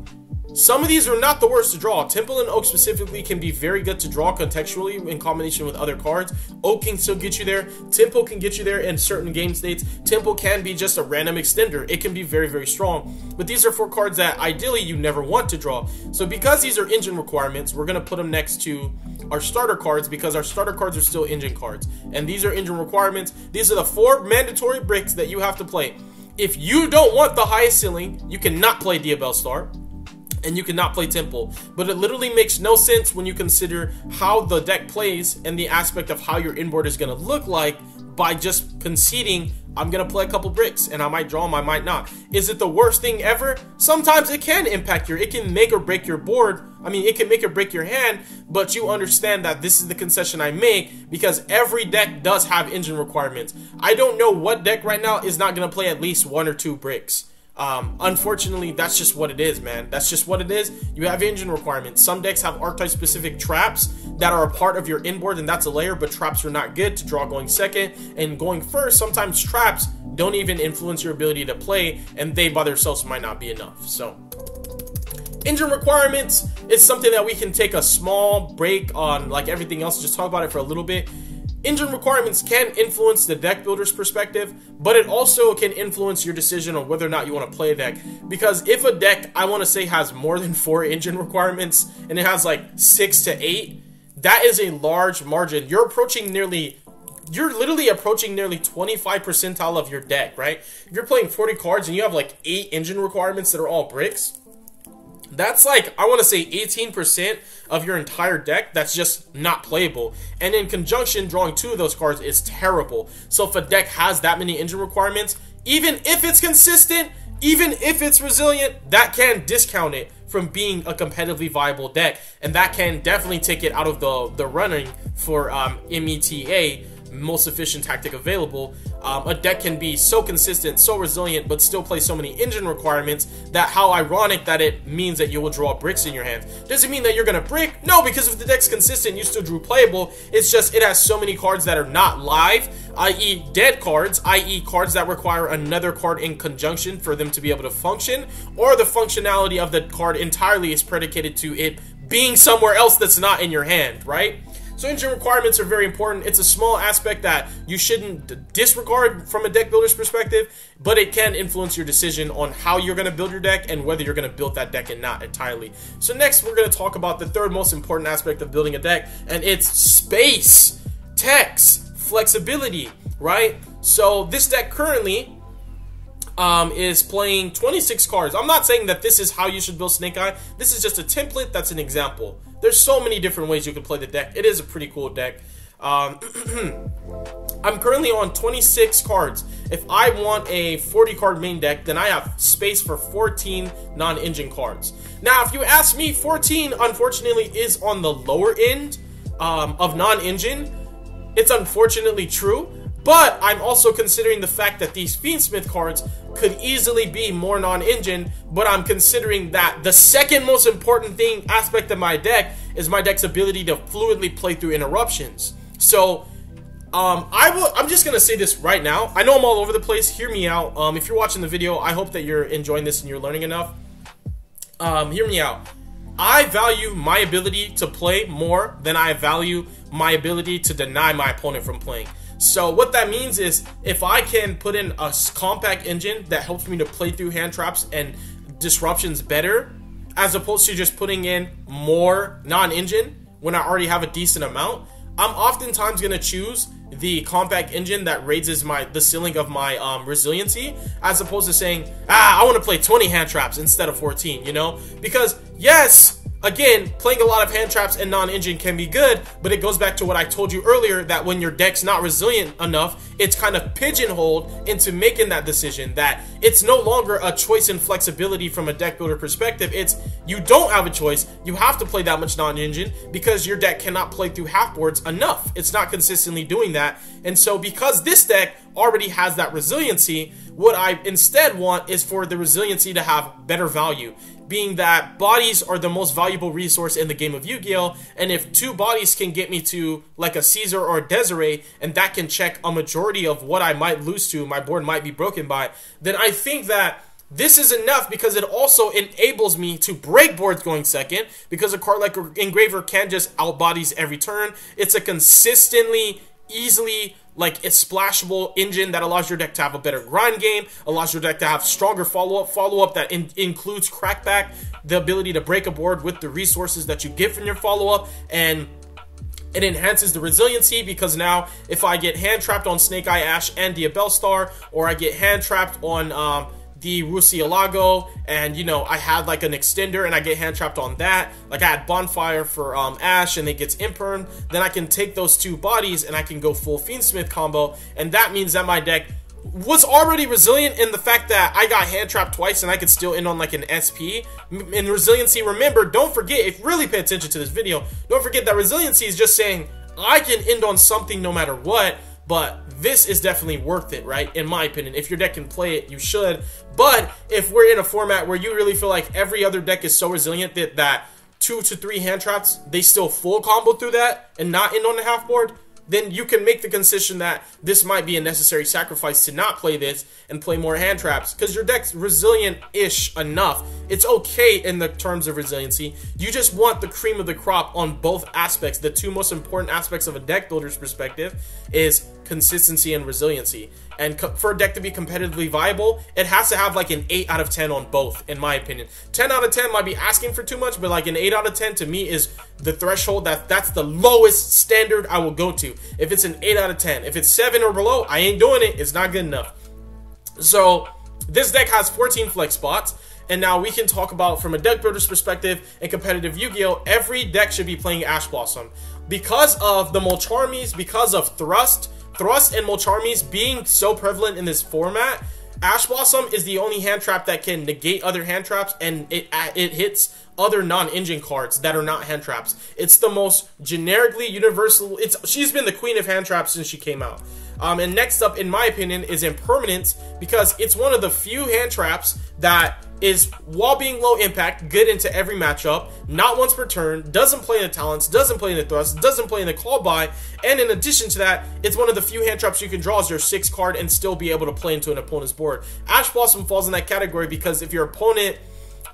A: Some of these are not the worst to draw. Temple and Oak specifically can be very good to draw contextually in combination with other cards. Oak can still get you there. Temple can get you there in certain game states. Temple can be just a random extender. It can be very, very strong. But these are 4 cards that ideally you never want to draw. So because these are engine requirements, we're going to put them next to our starter cards because our starter cards are still engine cards. And these are engine requirements. These are the 4 mandatory bricks that you have to play. If you don't want the highest ceiling, you cannot play Diabellstar. And you cannot play Temple. But it literally makes no sense when you consider how the deck plays and the aspect of how your inboard is going to look like by just conceding, I'm going to play a couple bricks and I might draw them, I might not. Is it the worst thing ever? Sometimes it can impact it can make or break your board. I mean, it can make or break your hand, but you understand that this is the concession I make because every deck does have engine requirements. I don't know what deck right now is not going to play at least 1 or 2 bricks. Unfortunately, that's just what it is, man. That's just what it is. You have engine requirements. Some decks have archetype specific traps that are a part of your inboard, and that's a layer, but traps are not good to draw going second and going first. Sometimes traps don't even influence your ability to play, and they by themselves might not be enough. So engine requirements is something that we can take a small break on, like everything else, just talk about it for a little bit. Engine requirements can influence the deck builder's perspective, but it also can influence your decision on whether or not you want to play a deck. Because if a deck, I want to say, has more than 4 engine requirements, and it has like 6 to 8, that is a large margin. You're literally approaching nearly 25 percentile of your deck, right? If you're playing 40 cards and you have like 8 engine requirements that are all bricks, that's like, I want to say 18% of your entire deck that's just not playable. And in conjunction, drawing 2 of those cards is terrible. So if a deck has that many engine requirements, even if it's consistent, even if it's resilient, that can discount it from being a competitively viable deck. And that can definitely take it out of the running for META, most efficient tactic available. A deck can be so consistent, so resilient, but still play so many engine requirements that how ironic that it means that you will draw bricks in your hand. Does it mean that you're gonna brick? No, because if the deck's consistent, you still drew playable. It's just it has so many cards that are not live, i.e. dead cards, i.e. cards that require another card in conjunction for them to be able to function, or the functionality of the card entirely is predicated to it being somewhere else that's not in your hand, right? So engine requirements are very important. It's a small aspect that you shouldn't disregard from a deck builder's perspective, but it can influence your decision on how you're going to build your deck and whether you're going to build that deck and not entirely. So next, we're going to talk about the 3rd most important aspect of building a deck, and it's space, text, flexibility, right? So this deck currently is playing 26 cards. I'm not saying that this is how you should build Snake Eye. This is just a template. That's an example. There's so many different ways you can play the deck. It is a pretty cool deck. I'm currently on 26 cards. If I want a 40 card main deck, then I have space for 14 non-engine cards. Now, if you ask me, 14 unfortunately is on the lower end of non-engine. It's unfortunately true, but I'm also considering the fact that these Fiendsmith cards could easily be more non-engine, but I'm considering that the second most important aspect of my deck is my deck's ability to fluidly play through interruptions. So I'm just gonna say this right now. I know I'm all over the place. Hear me out. If you're watching the video, I hope that you're enjoying this and you're learning enough. Hear me out. I value my ability to play more than I value my ability to deny my opponent from playing. So what that means is, if I can put in a compact engine that helps me to play through hand traps and disruptions better, as opposed to just putting in more non-engine when I already have a decent amount, I'm oftentimes going to choose the compact engine that raises the ceiling of my resiliency, as opposed to saying, I want to play 20 hand traps instead of 14, you know? Because, yes, again, playing a lot of hand traps and non-engine can be good, but it goes back to what I told you earlier, that when your deck's not resilient enough, it's kind of pigeonholed into making that decision, that it's no longer a choice and flexibility from a deck builder perspective. It's, you don't have a choice, you have to play that much non-engine because your deck cannot play through half boards enough. It's not consistently doing that. And so because this deck already has that resiliency, what I instead want is for the resiliency to have better value, being that bodies are the most valuable resource in the game of Yu-Gi-Oh! And if 2 bodies can get me to like a Caesar or a Desiree, and that can check a majority of what I might lose to, my board might be broken by, then I think that this is enough, because it also enables me to break boards going second, because a card like Engraver can just outbodies every turn. It's a consistently, easily, like, it's splashable engine that allows your deck to have a better grind game, allows your deck to have stronger follow-up that includes crackback, the ability to break a board with the resources that you get from your follow-up, and it enhances the resiliency, because now if I get hand trapped on Snake Eye Ash and Diabell Star, or I get hand trapped on the Rusialago, and, you know, I had like an extender and I get hand trapped on that, like I had Bonfire for Ash and it gets imperm, then I can take those 2 bodies and I can go full Fiendsmith combo, and that means that my deck was already resilient in the fact that I got hand trapped twice and I could still end on like an SP. In resiliency, remember, don't forget, if you really pay attention to this video, don't forget that resiliency is just saying I can end on something no matter what, but this is definitely worth it, right? In my opinion, if your deck can play it, you should. But if we're in a format where you really feel like every other deck is so resilient that 2 to 3 hand traps, they still full combo through that and not end on the half board, then you can make the concession that this might be a necessary sacrifice to not play this and play more hand traps, because your deck's resilient-ish enough. It's okay in the terms of resiliency. You just want the cream of the crop on both aspects. The 2 most important aspects of a deck builder's perspective is consistency and resiliency. And for a deck to be competitively viable, it has to have like an 8 out of 10 on both, in my opinion. 10 out of 10 might be asking for too much, but like an 8 out of 10 to me is the threshold. That's the lowest standard I will go to. If it's an 8 out of 10. If it's 7 or below, I ain't doing it. It's not good enough. So this deck has 14 flex spots. And now we can talk about, from a deck builder's perspective in competitive Yu-Gi-Oh!, every deck should be playing Ash Blossom. Because of the Molcharmies, because of Thrust and Molcharmies being so prevalent in this format, Ash Blossom is the only hand trap that can negate other hand traps, and it hits other non-engine cards that are not hand traps. It's the most generically universal. She's been the queen of hand traps since she came out. And next up, in my opinion, is Impermanence, because it's one of the few hand traps that is, while being low impact, good into every matchup, not once per turn, doesn't play in the talents, doesn't play in the thrust, doesn't play in the call by, and in addition to that, it's one of the few hand traps you can draw as your 6th card and still be able to play into an opponent's board. Ash Blossom falls in that category because if your opponent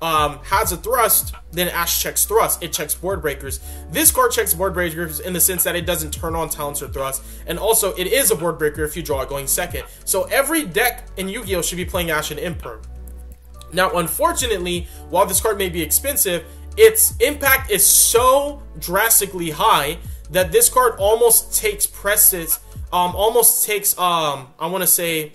A: has a thrust, then Ash checks thrust. It checks board breakers. This card checks board breakers in the sense that it doesn't turn on talents or thrust, and also it is a board breaker if you draw it going second. So every deck in Yu-Gi-Oh! Should be playing Ash and Imperm. Now, unfortunately, while this card may be expensive, its impact is so drastically high that this card almost takes precedence, I want to say,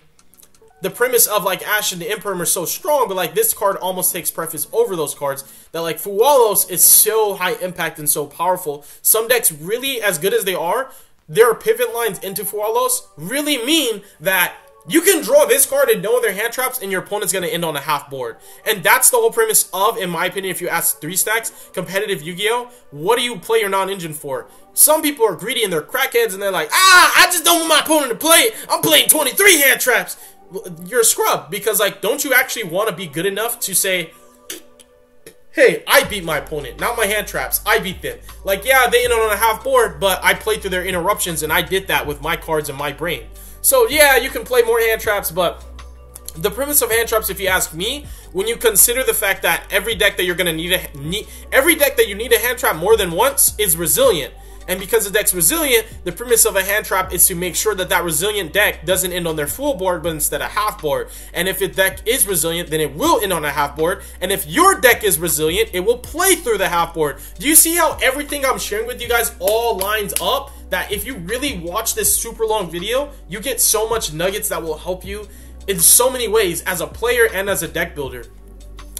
A: the premise of like Ash and the Imperm are so strong, but like this card almost takes preface over those cards. That like Fuwalos is so high impact and so powerful. Some decks really, as good as they are, their pivot lines into Fuwalos really mean that you can draw this card and no other hand traps, and your opponent's going to end on a half board. And that's the whole premise of, in my opinion, if you ask 3 stacks, competitive Yu-Gi-Oh! What do you play your non-engine for? Some people are greedy and they're crackheads and they're like, I just don't want my opponent to play it. I'm playing 23 hand traps. You're a scrub, because like, don't you actually want to be good enough to say, hey, I beat my opponent, not my hand traps. I beat them. Like, yeah, they ended on a half board, but I played through their interruptions, and I did that with my cards and my brain. So, yeah, you can play more hand traps, but the premise of hand traps, if you ask me, when you consider the fact that every deck that you're going to every deck that you need a hand trap more than once is resilient. And because the deck's resilient, the premise of a hand trap is to make sure that that resilient deck doesn't end on their full board, but instead a half board. And if the deck is resilient, then it will end on a half board. And if your deck is resilient, it will play through the half board. Do you see how everything I'm sharing with you guys all lines up? That if you really watch this super long video, you get so much nuggets that will help you in so many ways as a player and as a deck builder.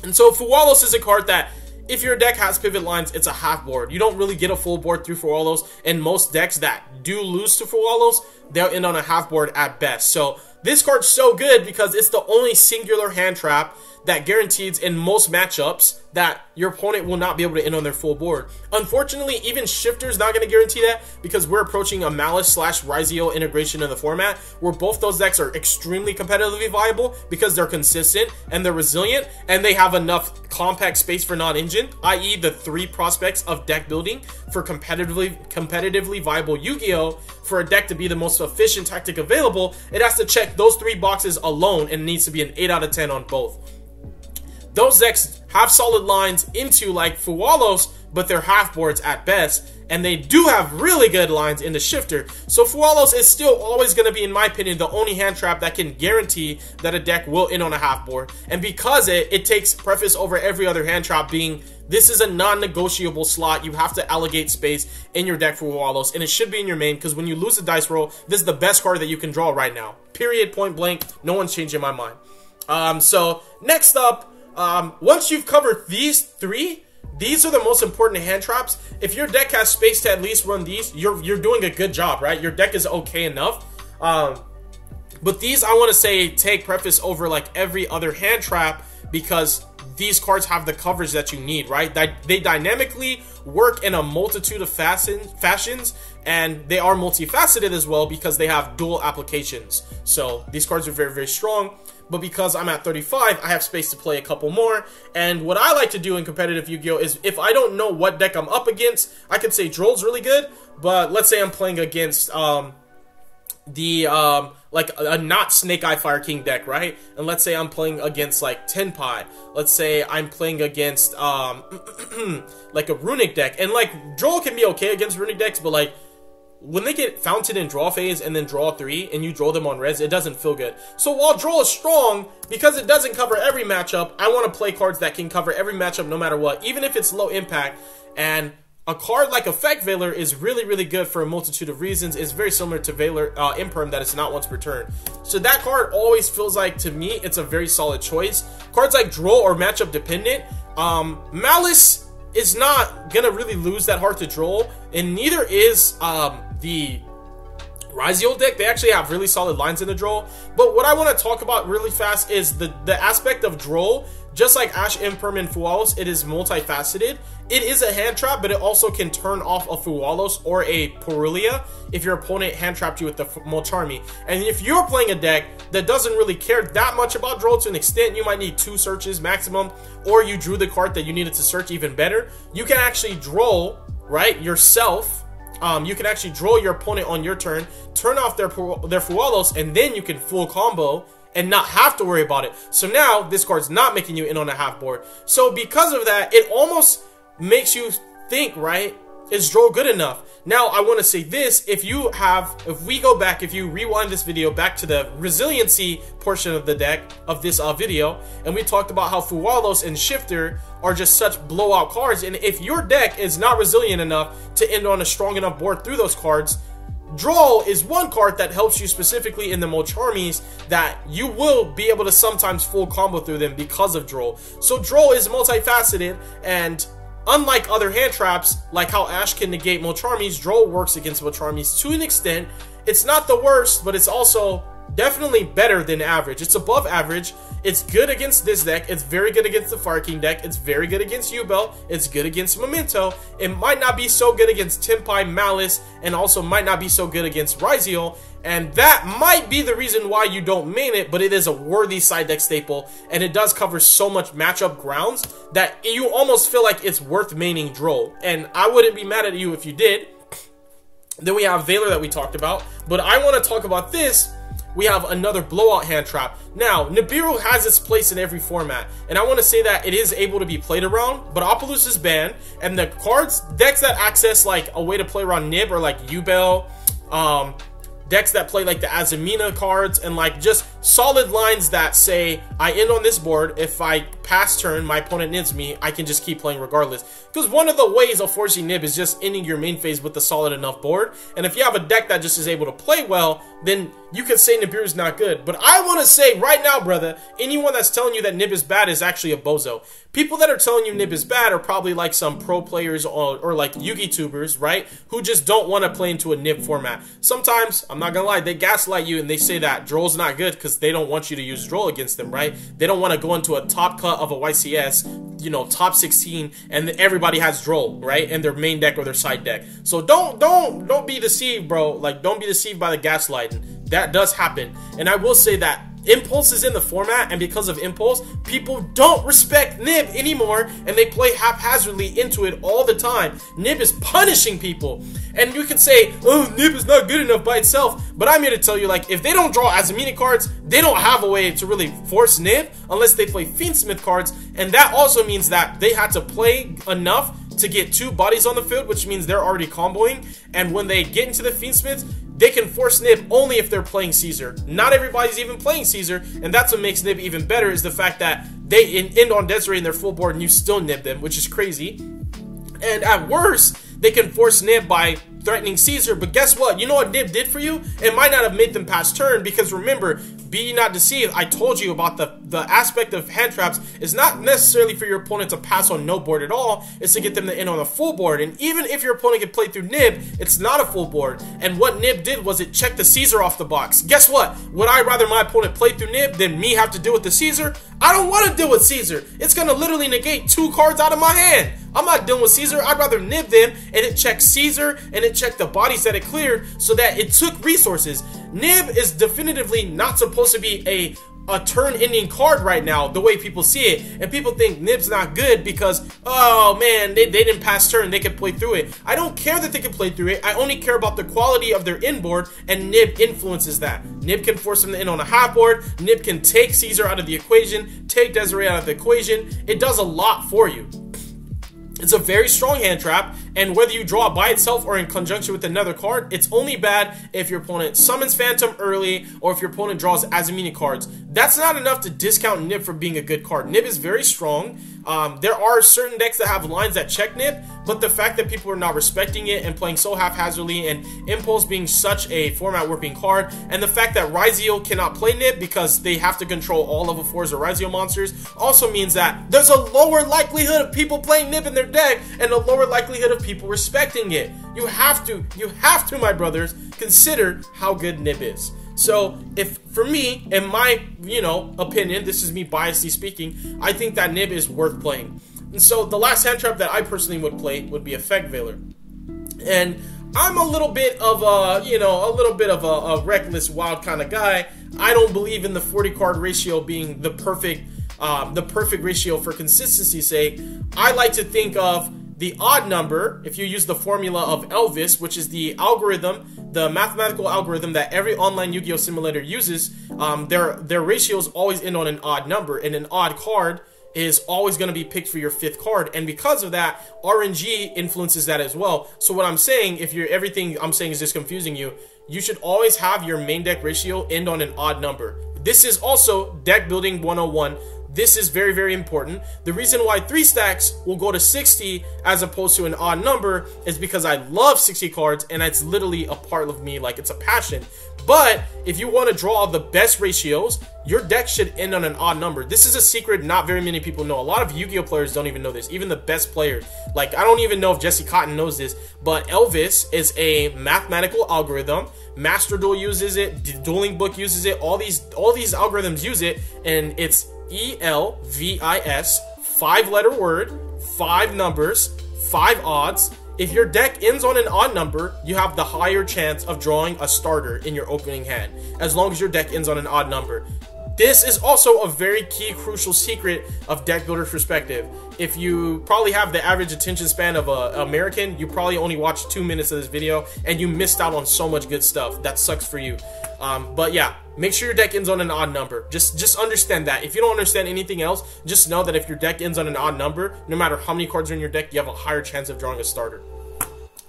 A: And so Fuwalos is a card that, if your deck has pivot lines, it's a half board. You don't really get a full board through Fuwalos, and most decks that do lose to Fuwalos, they'll end on a half board at best. So this card's so good because it's the only singular hand trap that guarantees in most matchups that your opponent will not be able to end on their full board. Unfortunately, even Shifter's not going to guarantee that, because we're approaching a Malice / Rizio integration in the format where both those decks are extremely competitively viable because they're consistent and they're resilient and they have enough compact space for non-engine, i.e. the 3 prospects of deck building for competitively viable Yu-Gi-Oh! For a deck to be the most efficient tactic available, it has to check those 3 boxes alone, and it needs to be an 8 out of 10 on both. Those decks have solid lines into like Fuwalos, but they're half boards at best, and they do have really good lines in the Shifter. So Fuwalos is still always going to be, in my opinion, the only hand trap that can guarantee that a deck will end on a half board. And because it takes preface over every other hand trap, being this is a non-negotiable slot. You have to allocate space in your deck for Fuwalos, and it should be in your main, because when you lose a dice roll, this is the best card that you can draw right now. Period, point blank. No one's changing my mind. So next up, once you've covered these 3, these are the most important hand traps. If your deck has space to at least run these, you're doing a good job, right? Your deck is okay enough. But these, I want to say, take preface over like every other hand trap, because these cards have the coverage that you need, right? They dynamically work in a multitude of fashions, and they are multifaceted as well because they have dual applications. So these cards are very, very strong. But because I'm at 35, I have space to play a couple more. And what I like to do in competitive Yu-Gi-Oh! Is if I don't know what deck I'm up against, I could say Droll's really good, but let's say I'm playing against like a not Snake Eye Fire King deck, right? And let's say I'm playing against like Tenpai. Let's say I'm playing against like a Runic deck. And like Droll can be okay against Runic decks, but like when they get Fountain in draw phase and then draw 3 and you draw them on res, it doesn't feel good. So while Droll is strong, because it doesn't cover every matchup, I want to play cards that can cover every matchup no matter what, even if it's low impact. And a card like Effect Veiler is really, really good for a multitude of reasons. It's very similar to Veiler Imperm, that it's not once per turn. So that card always feels like, to me, it's a very solid choice. Cards like Droll are matchup dependent. Malice is not gonna really lose that hard to Droll, and neither is the Rizio deck. They actually have really solid lines in the Droll. But what I want to talk about really fast is the aspect of Droll. Just like Ash, Imperm, and Fuwalos, it is multifaceted. It is a hand trap, but it also can turn off a Fuwalos or a Purulia if your opponent hand trapped you with the Molcharmi. And if you're playing a deck that doesn't really care that much about Droll, to an extent, you might need 2 searches maximum, or you drew the card that you needed to search even better, you can actually Droll, right, yourself. You can actually draw your opponent on your turn, turn off their Fuwalos, and then you can full combo and not have to worry about it. So now this card's not making you in on a half board. So because of that, it almost makes you think, right, is Droll good enough? Now I want to say this: if you rewind this video back to the resiliency portion of the deck of this video, and we talked about how Fuwalos and Shifter are just such blowout cards, and if your deck is not resilient enough to end on a strong enough board through those cards, Draw is one card that helps you specifically in the Molcharmies that you will be able to sometimes full combo through them because of Droll. So Droll is multifaceted, and unlike other hand traps, like how Ash can negate Molcharmies, Droll works against Molcharmies to an extent. It's not the worst, but it's also definitely better than average. It's above average. It's good against this deck. It's very good against the Fire King deck. It's very good against Yubel. It's good against Memento. It might not be so good against Tenpai, Malice, and also might not be so good against Ryziel. And that might be the reason why you don't main it, but it is a worthy side deck staple, and it does cover so much matchup grounds that you almost feel like it's worth maining Droll. And I wouldn't be mad at you if you did. Then we have Valor that we talked about, but I want to talk about this. We have another blowout hand trap. Now, Nibiru has its place in every format, and I want to say that it is able to be played around, but Opalus is banned, and the decks that access like a way to play around Nib are like Yubel, decks that play like the Azumina cards, and like just solid lines that say, I end on this board, if I pass turn, my opponent nibs me, I can just keep playing regardless. Because one of the ways of forcing nib is just ending your main phase with a solid enough board, and if you have a deck that just is able to play well, then you could say Nibiru's not good. But I want to say right now, brother, anyone that's telling you that Nib is bad is actually a bozo. People that are telling you Nib is bad are probably like some pro players or like Yugi tubers, right? Who just don't want to play into a Nib format. Sometimes, I'm not gonna lie, they gaslight you and they say that Droll's not good because they don't want you to use Droll against them, right? They don't want to go into a top cut of a YCS, you know, top 16, and everybody has Droll, right? In their main deck or their side deck. So don't be deceived, bro. Like, don't be deceived by the gaslighting. That does happen. And I will say that Impulse is in the format, and because of Impulse, people don't respect Nib anymore, and they play haphazardly into it all the time. Nib is punishing people. And you could say, oh, Nib is not good enough by itself, but I'm here to tell you, like, if they don't draw Azumina cards, they don't have a way to really force Nib unless they play Fiendsmith cards, and that also means that they had to play enough to get 2 bodies on the field, which means they're already comboing, and when they get into the Fiendsmiths, they can force Nib only if they're playing Caesar. Not everybody's even playing Caesar, and that's what makes Nib even better, is the fact that they end on Desiree in their full board and you still nib them, which is crazy. And at worst, they can force Nib by threatening Caesar, but guess what? You know what Nib did for you? It might not have made them pass turn, because remember, be not deceived, I told you about the aspect of hand traps is not necessarily for your opponent to pass on no board at all, it's to get them to end on a full board. And even if your opponent can play through Nib, it's not a full board. And what Nib did was it checked the Caesar off the box. Guess what? Would I rather my opponent play through Nib than me have to deal with the Caesar? I don't want to deal with Caesar. It's going to literally negate 2 cards out of my hand. I'm not dealing with Caesar. I'd rather nib them, and it checked Caesar, and it checked the bodies that it cleared, so that it took resources. Nib is definitively not supposed to be a turn-ending card right now, the way people see it. And people think Nib's not good because, oh man, they didn't pass turn, they could play through it. I don't care that they can play through it. I only care about the quality of their inboard, and Nib influences that. Nib can force them to end on a half board. Nib can take Caesar out of the equation, take Desiree out of the equation. It does a lot for you. It's a very strong hand trap, and whether you draw it by itself or in conjunction with another card, it's only bad if your opponent summons Phantom early or if your opponent draws Azumina cards. That's not enough to discount Nib for being a good card. Nib is very strong. There are certain decks that have lines that check Nib, but the fact that people are not respecting it and playing so haphazardly, and Impulse being such a format warping card, and the fact that Ryziel cannot play Nib because they have to control all level 4s or Ryziel monsters also means that there's a lower likelihood of people playing Nib in their deck and a lower likelihood of people respecting it. You have to, my brothers, consider how good Nib is. So, if, for me, in my, opinion, this is me biasly speaking, I think that Nib is worth playing. And so, the last hand trap that I personally would play would be Effect Veiler. And I'm a little bit of a reckless, wild kind of guy. I don't believe in the 40 card ratio being the perfect ratio for consistency's sake. I like to think of the odd number, if you use the formula of Elvis, which is the algorithm, the mathematical algorithm that every online Yu-Gi-Oh! Simulator uses, their ratios always end on an odd number, and an odd card is always going to be picked for your 5th card, and because of that, RNG influences that as well. So what I'm saying, if everything I'm saying is just confusing you, you should always have your main deck ratio end on an odd number. This is also Deck Building 101. This is very, very important. The reason why 3 stacks will go to 60 as opposed to an odd number is because I love 60 cards, and it's literally a part of me, like it's a passion. But if you want to draw the best ratios, your deck should end on an odd number. This is a secret not very many people know. A lot of Yu-Gi-Oh players don't even know this, even the best players. Like, I don't even know if Jesse Cotton knows this, but Elvis is a mathematical algorithm. Master Duel uses it, Dueling Book uses it, all these algorithms use it, and it's ELVIS, 5-letter word, 5 numbers, 5 odds. If your deck ends on an odd number, you have the higher chance of drawing a starter in your opening hand, as long as your deck ends on an odd number. This is also a very key, crucial secret of deck builder's perspective. If you probably have the average attention span of an American, you probably only watched 2 minutes of this video, and you missed out on so much good stuff. That sucks for you. But yeah, make sure your deck ends on an odd number. Just understand that. If you don't understand anything else, just know that if your deck ends on an odd number, no matter how many cards are in your deck, you have a higher chance of drawing a starter.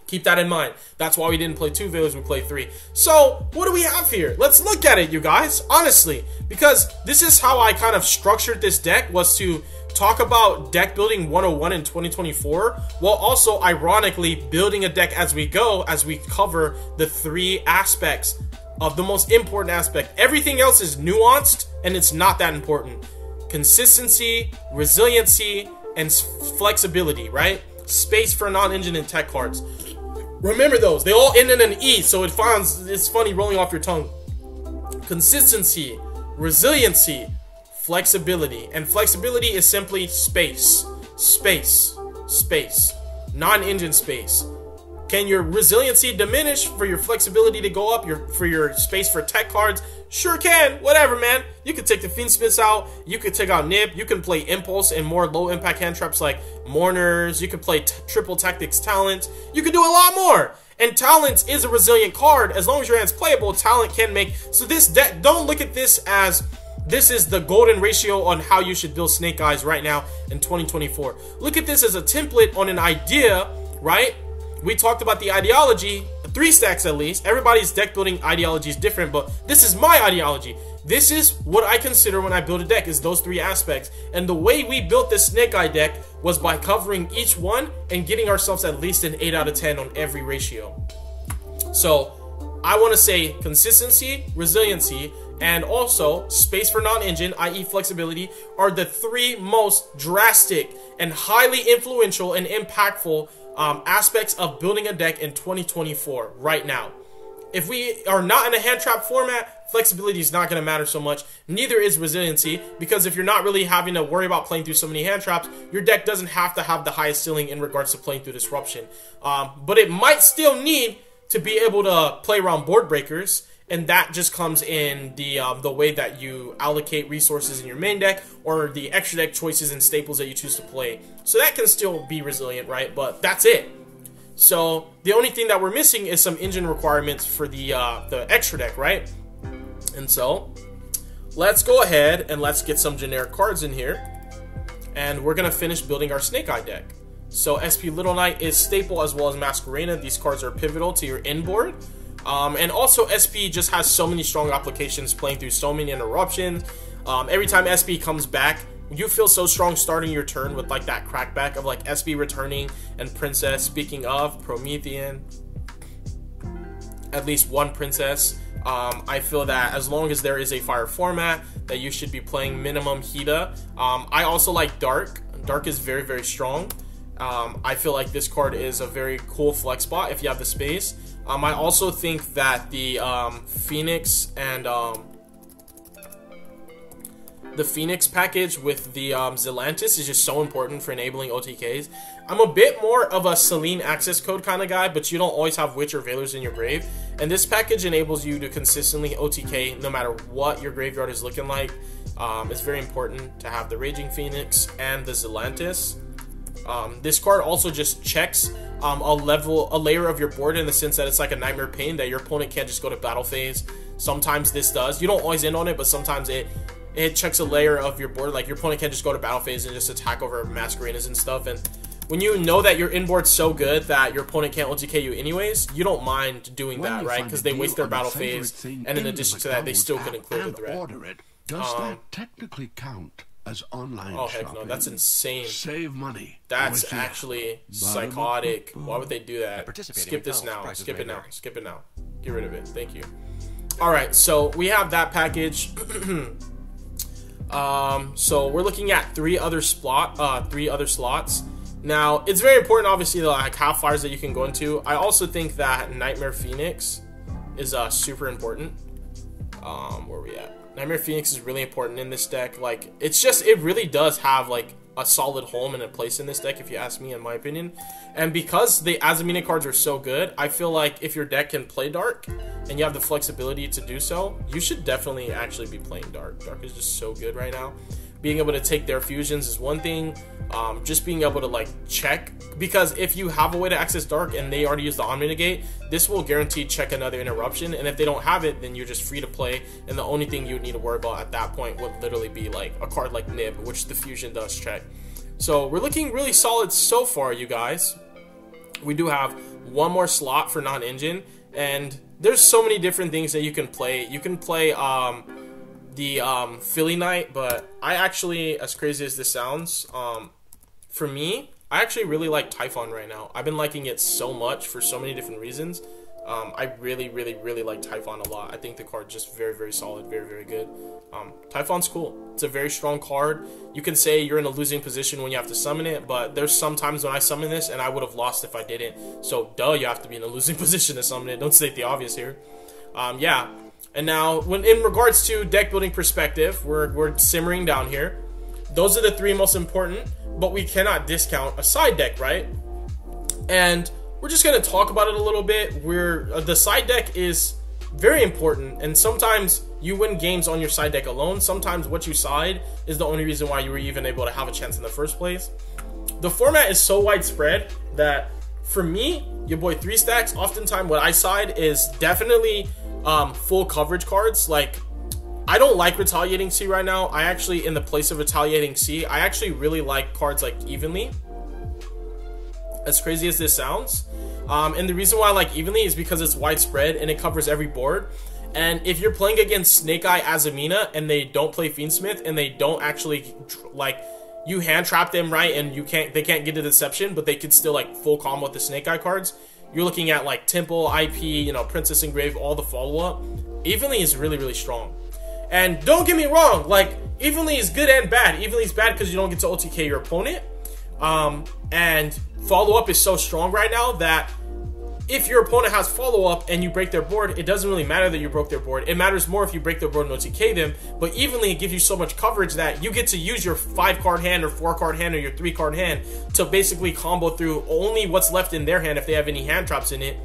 A: Keep that in mind. That's why we didn't play 2 videos, we played 3. So, what do we have here? Let's look at it, you guys, honestly. Because this is how I kind of structured this deck, was to talk about deck building 101 in 2024, while also, ironically, building a deck as we go, as we cover the 3 aspects of the most important aspect. Everything else is nuanced, and it's not that important. Consistency, resiliency, and flexibility, right? Space for non-engine and tech cards. Remember those. They all end in an E, so it's funny rolling off your tongue. Consistency, resiliency, flexibility. And flexibility is simply space. Space. Space. Non-engine space. Can your resiliency diminish for your flexibility to go up, for your space for tech cards? Sure can. Whatever, man. You could take the Fiend Smiths out. You could take out Nib. You can play Impulse and more low-impact hand traps like Mourners. You could play Triple Tactics Talent. You could do a lot more. And Talents is a resilient card. As long as your hand's playable, Talent can make... So this deck, don't look at this as... This is the golden ratio on how you should build Snake Eyes right now in 2024. Look at this as a template on an idea, right? We talked about the ideology, 3 stacks at least. Everybody's deck building ideology is different, but this is my ideology. This is what I consider when I build a deck, is those 3 aspects. And the way we built this Snake Eye deck was by covering each one and getting ourselves at least an 8 out of 10 on every ratio. So I want to say consistency, resiliency, and also space for non-engine, i.e. flexibility, are the 3 most drastic and highly influential and impactful aspects of building a deck in 2024 right now. If we are not in a hand trap format, flexibility is not going to matter so much. Neither is resiliency, because if you're not really having to worry about playing through so many hand traps, your deck doesn't have to have the highest ceiling in regards to playing through disruption. But it might still need to be able to play around board breakers, and that just comes in the way that you allocate resources in your main deck, or the extra deck choices and staples that you choose to play. So that can still be resilient, right? But that's it. So the only thing that we're missing is some engine requirements for the extra deck, right? And so let's go ahead and let's get some generic cards in here, and we're gonna finish building our Snake Eye deck. So SP Little Knight is staple, as well as Masquerena. These cards are pivotal to your inboard. And also SP just has so many strong applications, playing through so many interruptions. Every time SP comes back, you feel so strong starting your turn with like that crackback of like SP returning and Princess. Speaking of Promethean, at least one Princess. I feel that as long as there is a fire format, that you should be playing minimum Hida. I also like Dark. Dark is very, very strong. I feel like this card is a very cool flex spot if you have the space. I also think that the Phoenix and the Phoenix package with the Zelantis is just so important for enabling OTKs. I'm a bit more of a Selene access code kind of guy, but you don't always have Witch or Veilers in your grave. And this package enables you to consistently OTK no matter what your graveyard is looking like. It's very important to have the Raging Phoenix and the Zelantis. This card also just checks a layer of your board, in the sense that it's like a Nightmare Pain, that your opponent can't just go to battle phase. Sometimes this does. You don't always end on it, but sometimes it checks a layer of your board. Like, your opponent can't just go to battle phase and just attack over Masquerenas and stuff. And when you know that your inboard's so good that your opponent can't OTK you anyways, you don't mind doing that, right? Because they waste their battle phase, and in addition to that, they still can include the threat.
B: Does that technically count as online
A: Oh heck
B: shopping.
A: no, that's insane.
B: Save money.
A: That's
B: with the
A: actually
B: app.
A: psychotic. Why would they do that?
C: Participating
A: Skip this
C: McDonald's
A: now.
C: prices
A: Skip
C: may
A: it now.
C: vary.
A: Skip it now. Get rid of it. Thank you. All right, so we have that package. So we're looking at three other slots. Now it's very important, obviously, the like half fires that you can go into. I also think that Nightmare Phoenix is super important. Where are we at? Nightmare Phoenix is really important in this deck. Like, it's just, it really does have like a solid home and a place in this deck, if you ask me, in my opinion. And because the Azumina cards are so good, I feel like if your deck can play Dark and you have the flexibility to do so, you should definitely actually be playing Dark. Dark is just so good right now. Being able to take their fusions is one thing. Just being able to like check, because if you have a way to access Dark and they already use the Omni Negate, this will guarantee check another interruption. And if they don't have it, then you're just free to play, and the only thing you would need to worry about at that point would literally be like a card like Nib, which the fusion does check. So we're looking really solid so far, you guys. We do have one more slot for non-engine, and there's so many different things that you can play. You can play the Philly Knight, but I actually, as crazy as this sounds, for me, I actually really like Typhon right now. I've been liking it so much for so many different reasons. I really like Typhon a lot. I think the card's just very solid, very good. Typhon's cool. It's a very strong card. You can say you're in a losing position when you have to summon it, but there's some times when I summon this and I would have lost if I didn't. So, duh, you have to be in a losing position to summon it. Don't state the obvious here. Yeah. And now, when in regards to deck building perspective, we're simmering down here. Those are the three most important, but we cannot discount a side deck, right? And we're just going to talk about it a little bit. The side deck is very important, and sometimes you win games on your side deck alone. Sometimes what you side is the only reason why you were even able to have a chance in the first place. The format is so widespread that for me, your boy 3 Stacks, oftentimes what I side is definitely full coverage cards. Like, I don't like Retaliating C right now. I actually, in the place of Retaliating C, I actually really like cards like Evenly. As crazy as this sounds. And the reason why I like Evenly is because it's widespread and it covers every board. And if you're playing against Snake Eye Azumina and they don't play Fiendsmith and they don't actually, like, you hand trap them right and they can't get a Deception, but they can still like full combo with the Snake Eye cards, you're looking at like Temple, IP, you know, Princess Engrave, all the follow-up. Evenly is really strong. And don't get me wrong, like, Evenly is good and bad. Evenly is bad because you don't get to OTK your opponent. And follow-up is so strong right now that if your opponent has follow-up and you break their board, it doesn't really matter that you broke their board. It matters more if you break their board and OTK them. But Evenly, it gives you so much coverage that you get to use your 5-card hand or 4-card hand or your 3-card hand to basically combo through only what's left in their hand if they have any hand traps in it,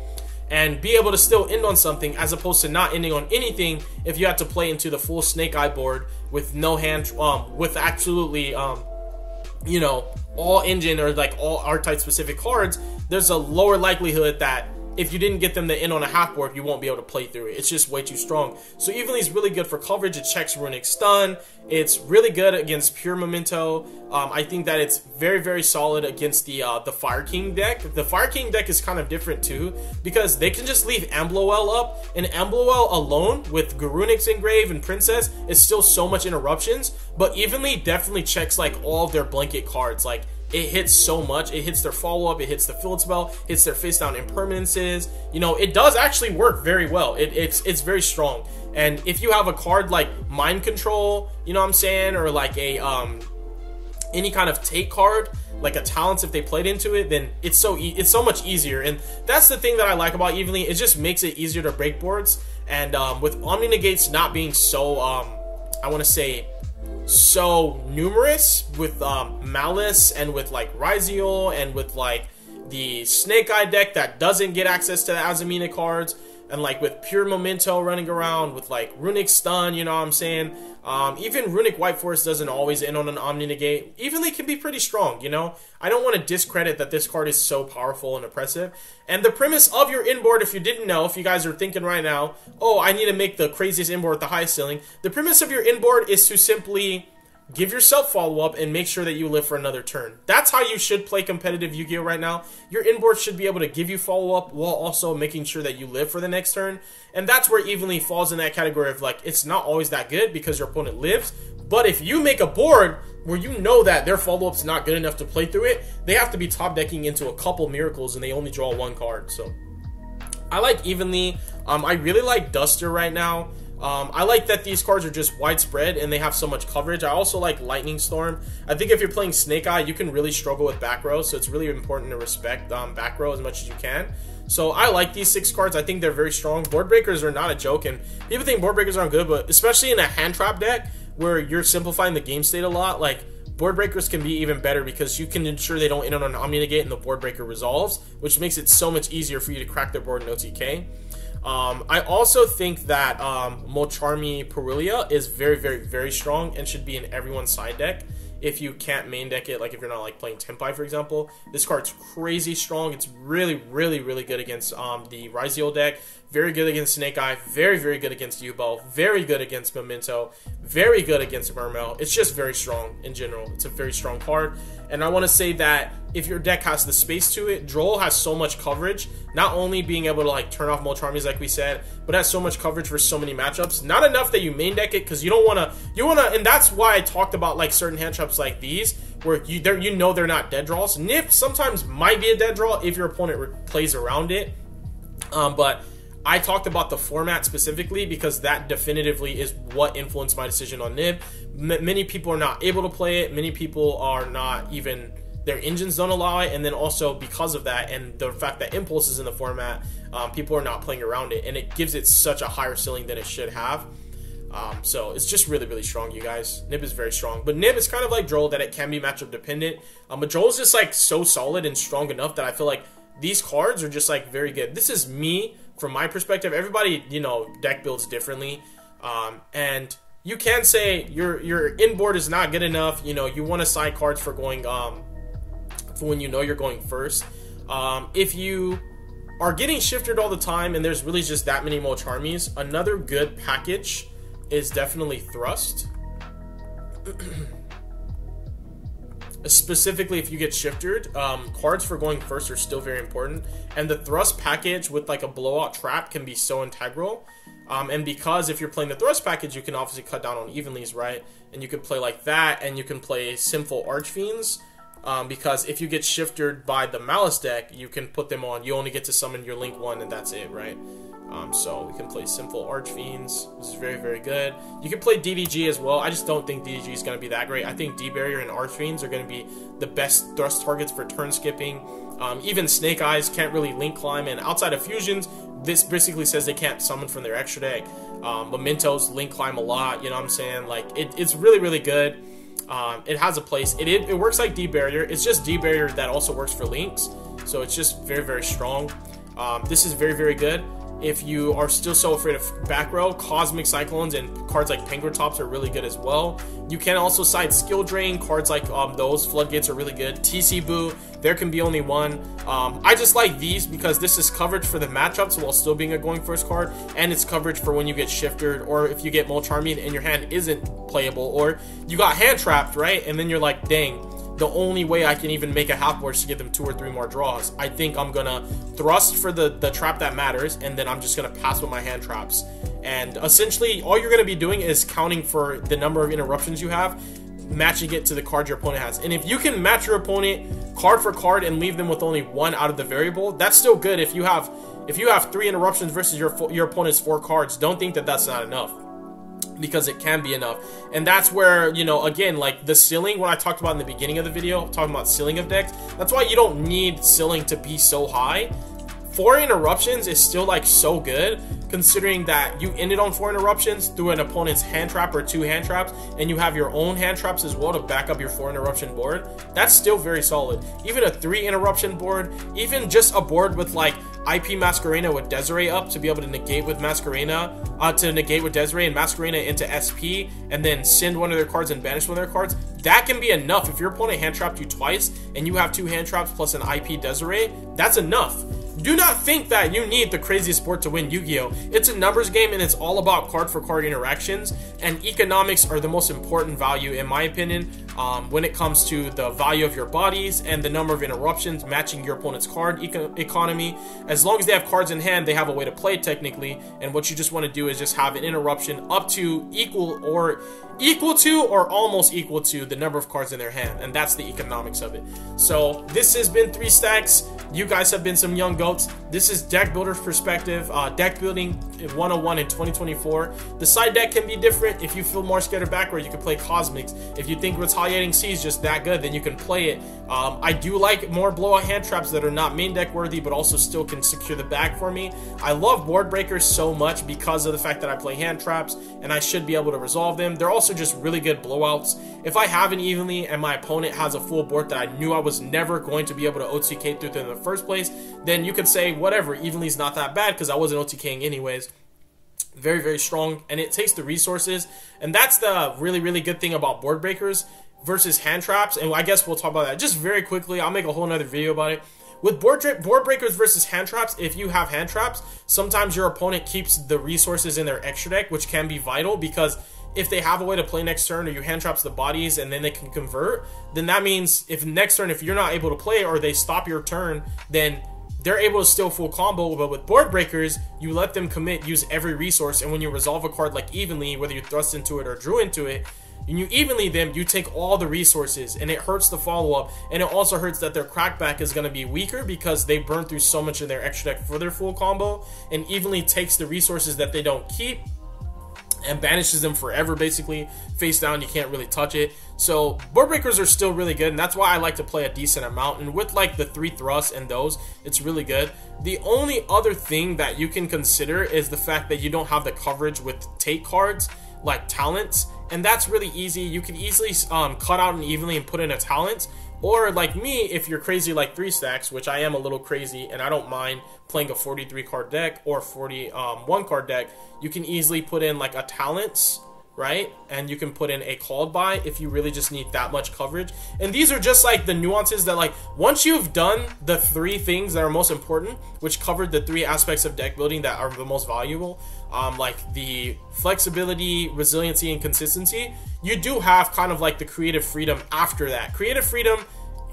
A: and be able to still end on something, as opposed to not ending on anything if you have to play into the full Snake Eye board with no hand, with absolutely, you know, all engine or like all archetype specific cards. There's a lower likelihood that if you didn't get them to end on a half board, you won't be able to play through it. It's just way too strong. So Evenly is really good for coverage. It checks Runic Stun. It's really good against Pure Memento. I think that it's very solid against the Fire King deck. The Fire King deck is kind of different too, because they can just leave Ambloel up, and Ambloel alone with Garunic's Engrave and Princess is still so much interruptions, but Evenly definitely checks like all of their blanket cards. Like, it hits so much. It hits their follow-up, it hits the field spell, hits their face-down impermanences. You know, it does actually work very well. It's very strong. And if you have a card like Mind Control, you know what I'm saying, or like a any kind of take card, like a Talents if they played into it, then it's so much easier. And that's the thing that I like about Evenly. It just makes it easier to break boards. And with Omni Negates not being so, I want to say, so numerous with Malice and with like Ryziel and with like the Snake Eye deck that doesn't get access to the Azumina cards, and like with Pure Memento running around with like Runic Stun, you know what I'm saying? Even Runic White Force doesn't always end on an Omni Negate. Evenly can be pretty strong, you know? I don't want to discredit that this card is so powerful and oppressive. And the premise of your inboard, if you didn't know, if you guys are thinking right now, oh, I need to make the craziest inboard with the highest ceiling, the premise of your inboard is to simply give yourself follow-up and make sure that you live for another turn. That's how you should play competitive Yu-Gi-Oh! Right now. Your inboard should be able to give you follow-up while also making sure that you live for the next turn. And that's where Evenly falls in that category of, like, it's not always that good because your opponent lives. But if you make a board where you know that their follow-up's not good enough to play through it, they have to be top decking into a couple miracles and they only draw one card. So I like Evenly. I really like Duster right now. I like that these cards are just widespread and they have so much coverage. I also like Lightning Storm. I think if you're playing Snake Eye, you can really struggle with back row, so it's really important to respect back row as much as you can. So I like these 6 cards. I think they're very strong. Board breakers are not a joke, and people think board breakers aren't good, but especially in a hand trap deck where you're simplifying the game state a lot, like board breakers can be even better because you can ensure they don't end on an Omni Negate and the board breaker resolves, which makes it so much easier for you to crack their board no TK. I also think that Mocharmy Perilia is very, very, very strong and should be in everyone's side deck if you can't main deck it, like if you're not like playing Tempai, for example. This card's crazy strong. It's really, really, really good against the Ryziel deck. Very good against Snake Eye. Very, very good against Yubo. Very good against Memento. Very good against Mermel. It's just very strong in general. It's a very strong card. And I want to say that if your deck has the space to it, Droll has so much coverage. Not only being able to like turn off Molcharmies like we said, but has so much coverage for so many matchups. Not enough that you main deck it because you don't want to, and that's why I talked about like certain hand traps like these where you know they're not dead draws. Nip sometimes might be a dead draw if your opponent plays around it. But I talked about the format specifically because that definitively is what influenced my decision on Nib. Many people are not able to play it. Many people are not even, their engines don't allow it. And then also because of that and the fact that Impulse is in the format, people are not playing around it. And it gives it such a higher ceiling than it should have. So it's just really, really strong, you guys. Nib is very strong. But Nib is kind of like Droll that it can be matchup dependent. But Droll is just like so solid and strong enough that I feel like these cards are just like very good. This is me. From my perspective, everybody, deck builds differently. And you can say your inboard is not good enough. You want to side cards for going, for when you're going first. If you are getting shifted all the time and there's really just that many Molcharmies, another good package is definitely Thrust. Specifically if you get shifted, cards for going first are still very important, and the Thrust package with like a blowout trap can be so integral. And because if you're playing the Thrust package, you can obviously cut down on Evenlies, right? And you can play like that, and you can play Sinful Archfiends, because if you get shifted by the Malice deck, you can put them on. You only get to summon your Link 1 and that's it, right? So we can play Sinful Archfiends, which is very, very good. You can play DDG as well. I just don't think DDG is going to be that great. I think D-Barrier and Archfiends are going to be the best thrust targets for turn skipping. Even Snake Eyes can't really link climb, and outside of fusions, this basically says they can't summon from their extra deck. Mementos link climb a lot, you know what I'm saying? Like, it's really, really good. It has a place. It works like D-Barrier. It's just D-Barrier that also works for links, so it's just very, very strong. This is very, very good. If you are still so afraid of back row, Cosmic Cyclones and cards like Penguin Tops are really good as well. You can also side Skill Drain. Cards like those Floodgates are really good. TC Boo, there can be only one. I just like these because this is coverage for the matchups while still being a going first card, and it's coverage for when you get shifted or if you get Molcharmy and your hand isn't playable, or you got hand trapped, right? And then you're like, dang, the only way I can even make a half board is to get them 2 or 3 more draws. I think I'm gonna Thrust for the trap that matters, and then I'm just gonna pass with my hand traps. And essentially, all you're gonna be doing is counting for the number of interruptions you have, matching it to the card your opponent has. And if you can match your opponent card for card and leave them with only 1 out of the variable, that's still good. If you have 3 interruptions versus your opponent's 4 cards, don't think that that's not enough, because it can be enough. And that's where, again, like the ceiling, when I talked about in the beginning of the video, talking about ceiling of decks, that's why you don't need ceiling to be so high. 4 interruptions is still like so good, considering that you ended on 4 interruptions through an opponent's hand trap or 2 hand traps, and you have your own hand traps as well to back up your 4 interruption board. That's still very solid. Even a 3 interruption board, even just a board with like IP Masquerena with Desiree up to be able to negate with Masquerena, with Desiree and Masquerena into SP, and then send one of their cards and banish one of their cards. That can be enough. If your opponent hand trapped you twice and you have 2 hand traps plus an IP Desiree, that's enough. Do not think that you need the craziest board to win Yu-Gi-Oh! It's a numbers game, and it's all about card for card interactions, and economics are the most important value, in my opinion, when it comes to the value of your bodies and the number of interruptions matching your opponent's card economy. As long as they have cards in hand, they have a way to play technically, and what you just want to do is just have an interruption up to equal to or almost equal to the number of cards in their hand, and that's the economics of it. So this has been 3 Stacks. You guys have been some young goats. This is Deck Builder's perspective, deck building 101 in 2024. The side deck can be different. If you feel more scared of backward, you can play Cosmics. If you think Retaliating Sea is just that good, then you can play it. I do like more blowout hand traps that are not main deck worthy, but also still can secure the bag for me. I love board breakers so much because of the fact that I play hand traps, and I should be able to resolve them. They're also just really good blowouts. If I have an evenly and my opponent has a full board that I knew I was never going to be able to OTK through in the first place, then you could say, whatever, evenly's not that bad because I wasn't OTKing anyways. Very, very strong, and it takes the resources, and that's the really, really good thing about board breakers versus hand traps. And I guess we'll talk about that just very quickly. I'll make a whole nother video about it. With board breakers versus hand traps, if you have hand traps, sometimes your opponent keeps the resources in their extra deck, which can be vital, because if they have a way to play next turn, or you hand traps the bodies and then they can convert, then that means if next turn, if you're not able to play or they stop your turn, then they're able to still full combo. But with board breakers, you let them commit, use every resource, and when you resolve a card like evenly, whether you thrust into it or drew into it, and you evenly them, you take all the resources, and it hurts the follow-up, and it also hurts that their crackback is going to be weaker because they burn through so much of their extra deck for their full combo, and evenly takes the resources that they don't keep and banishes them forever, basically. Face down, you can't really touch it. So board breakers are still really good, and that's why I like to play a decent amount. And with like the 3 thrusts and those, it's really good. The only other thing that you can consider is the fact that you don't have the coverage with take cards like talents, and that's really easy. You can easily cut out an evenly and put in a talent. Or like me, if you're crazy like 3 Stacks, which I am a little crazy, and I don't mind playing a 43 card deck or 41 card deck, you can easily put in like a talents, right? And you can put in a called by if you really just need that much coverage. And these are just like the nuances that, like, once you've done the 3 things that are most important, which covered the 3 aspects of deck building that are the most valuable, like the flexibility, resiliency, and consistency, you do have kind of like the creative freedom after that. Creative freedom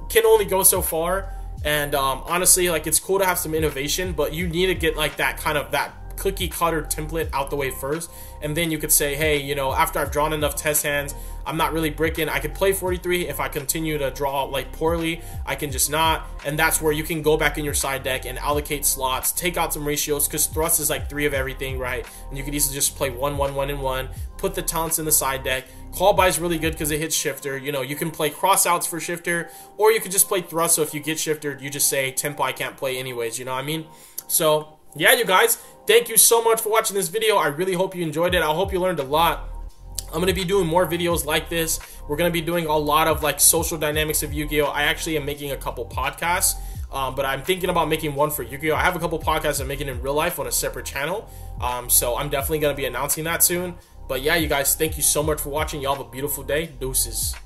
A: can only go so far, and honestly, like, it's cool to have some innovation, but you need to get like that kind of that cookie cutter template out the way first, and then you could say, hey, you know, after I've drawn enough test hands, I'm not really bricking, I could play 43. If I continue to draw like poorly, I can just not. And that's where you can go back in your side deck and allocate slots, take out some ratios, because thrust is like 3 of everything, right? And you could easily just play 1 1 1 and 1, put the talents in the side deck. Call by is really good because it hits shifter. You know, you can play cross outs for shifter, or you could just play thrust, so if you get shifted, you just say tempo I can't play anyways, you know what I mean? So yeah, you guys, thank you so much for watching this video. I really hope you enjoyed it. I hope you learned a lot. I'm going to be doing more videos like this. We're going to be doing a lot of like social dynamics of Yu-Gi-Oh! I actually am making a couple podcasts, but I'm thinking about making one for Yu-Gi-Oh! I have a couple podcasts I'm making in real life on a separate channel, so I'm definitely going to be announcing that soon. But yeah, you guys, thank you so much for watching. Y'all have a beautiful day. Deuces.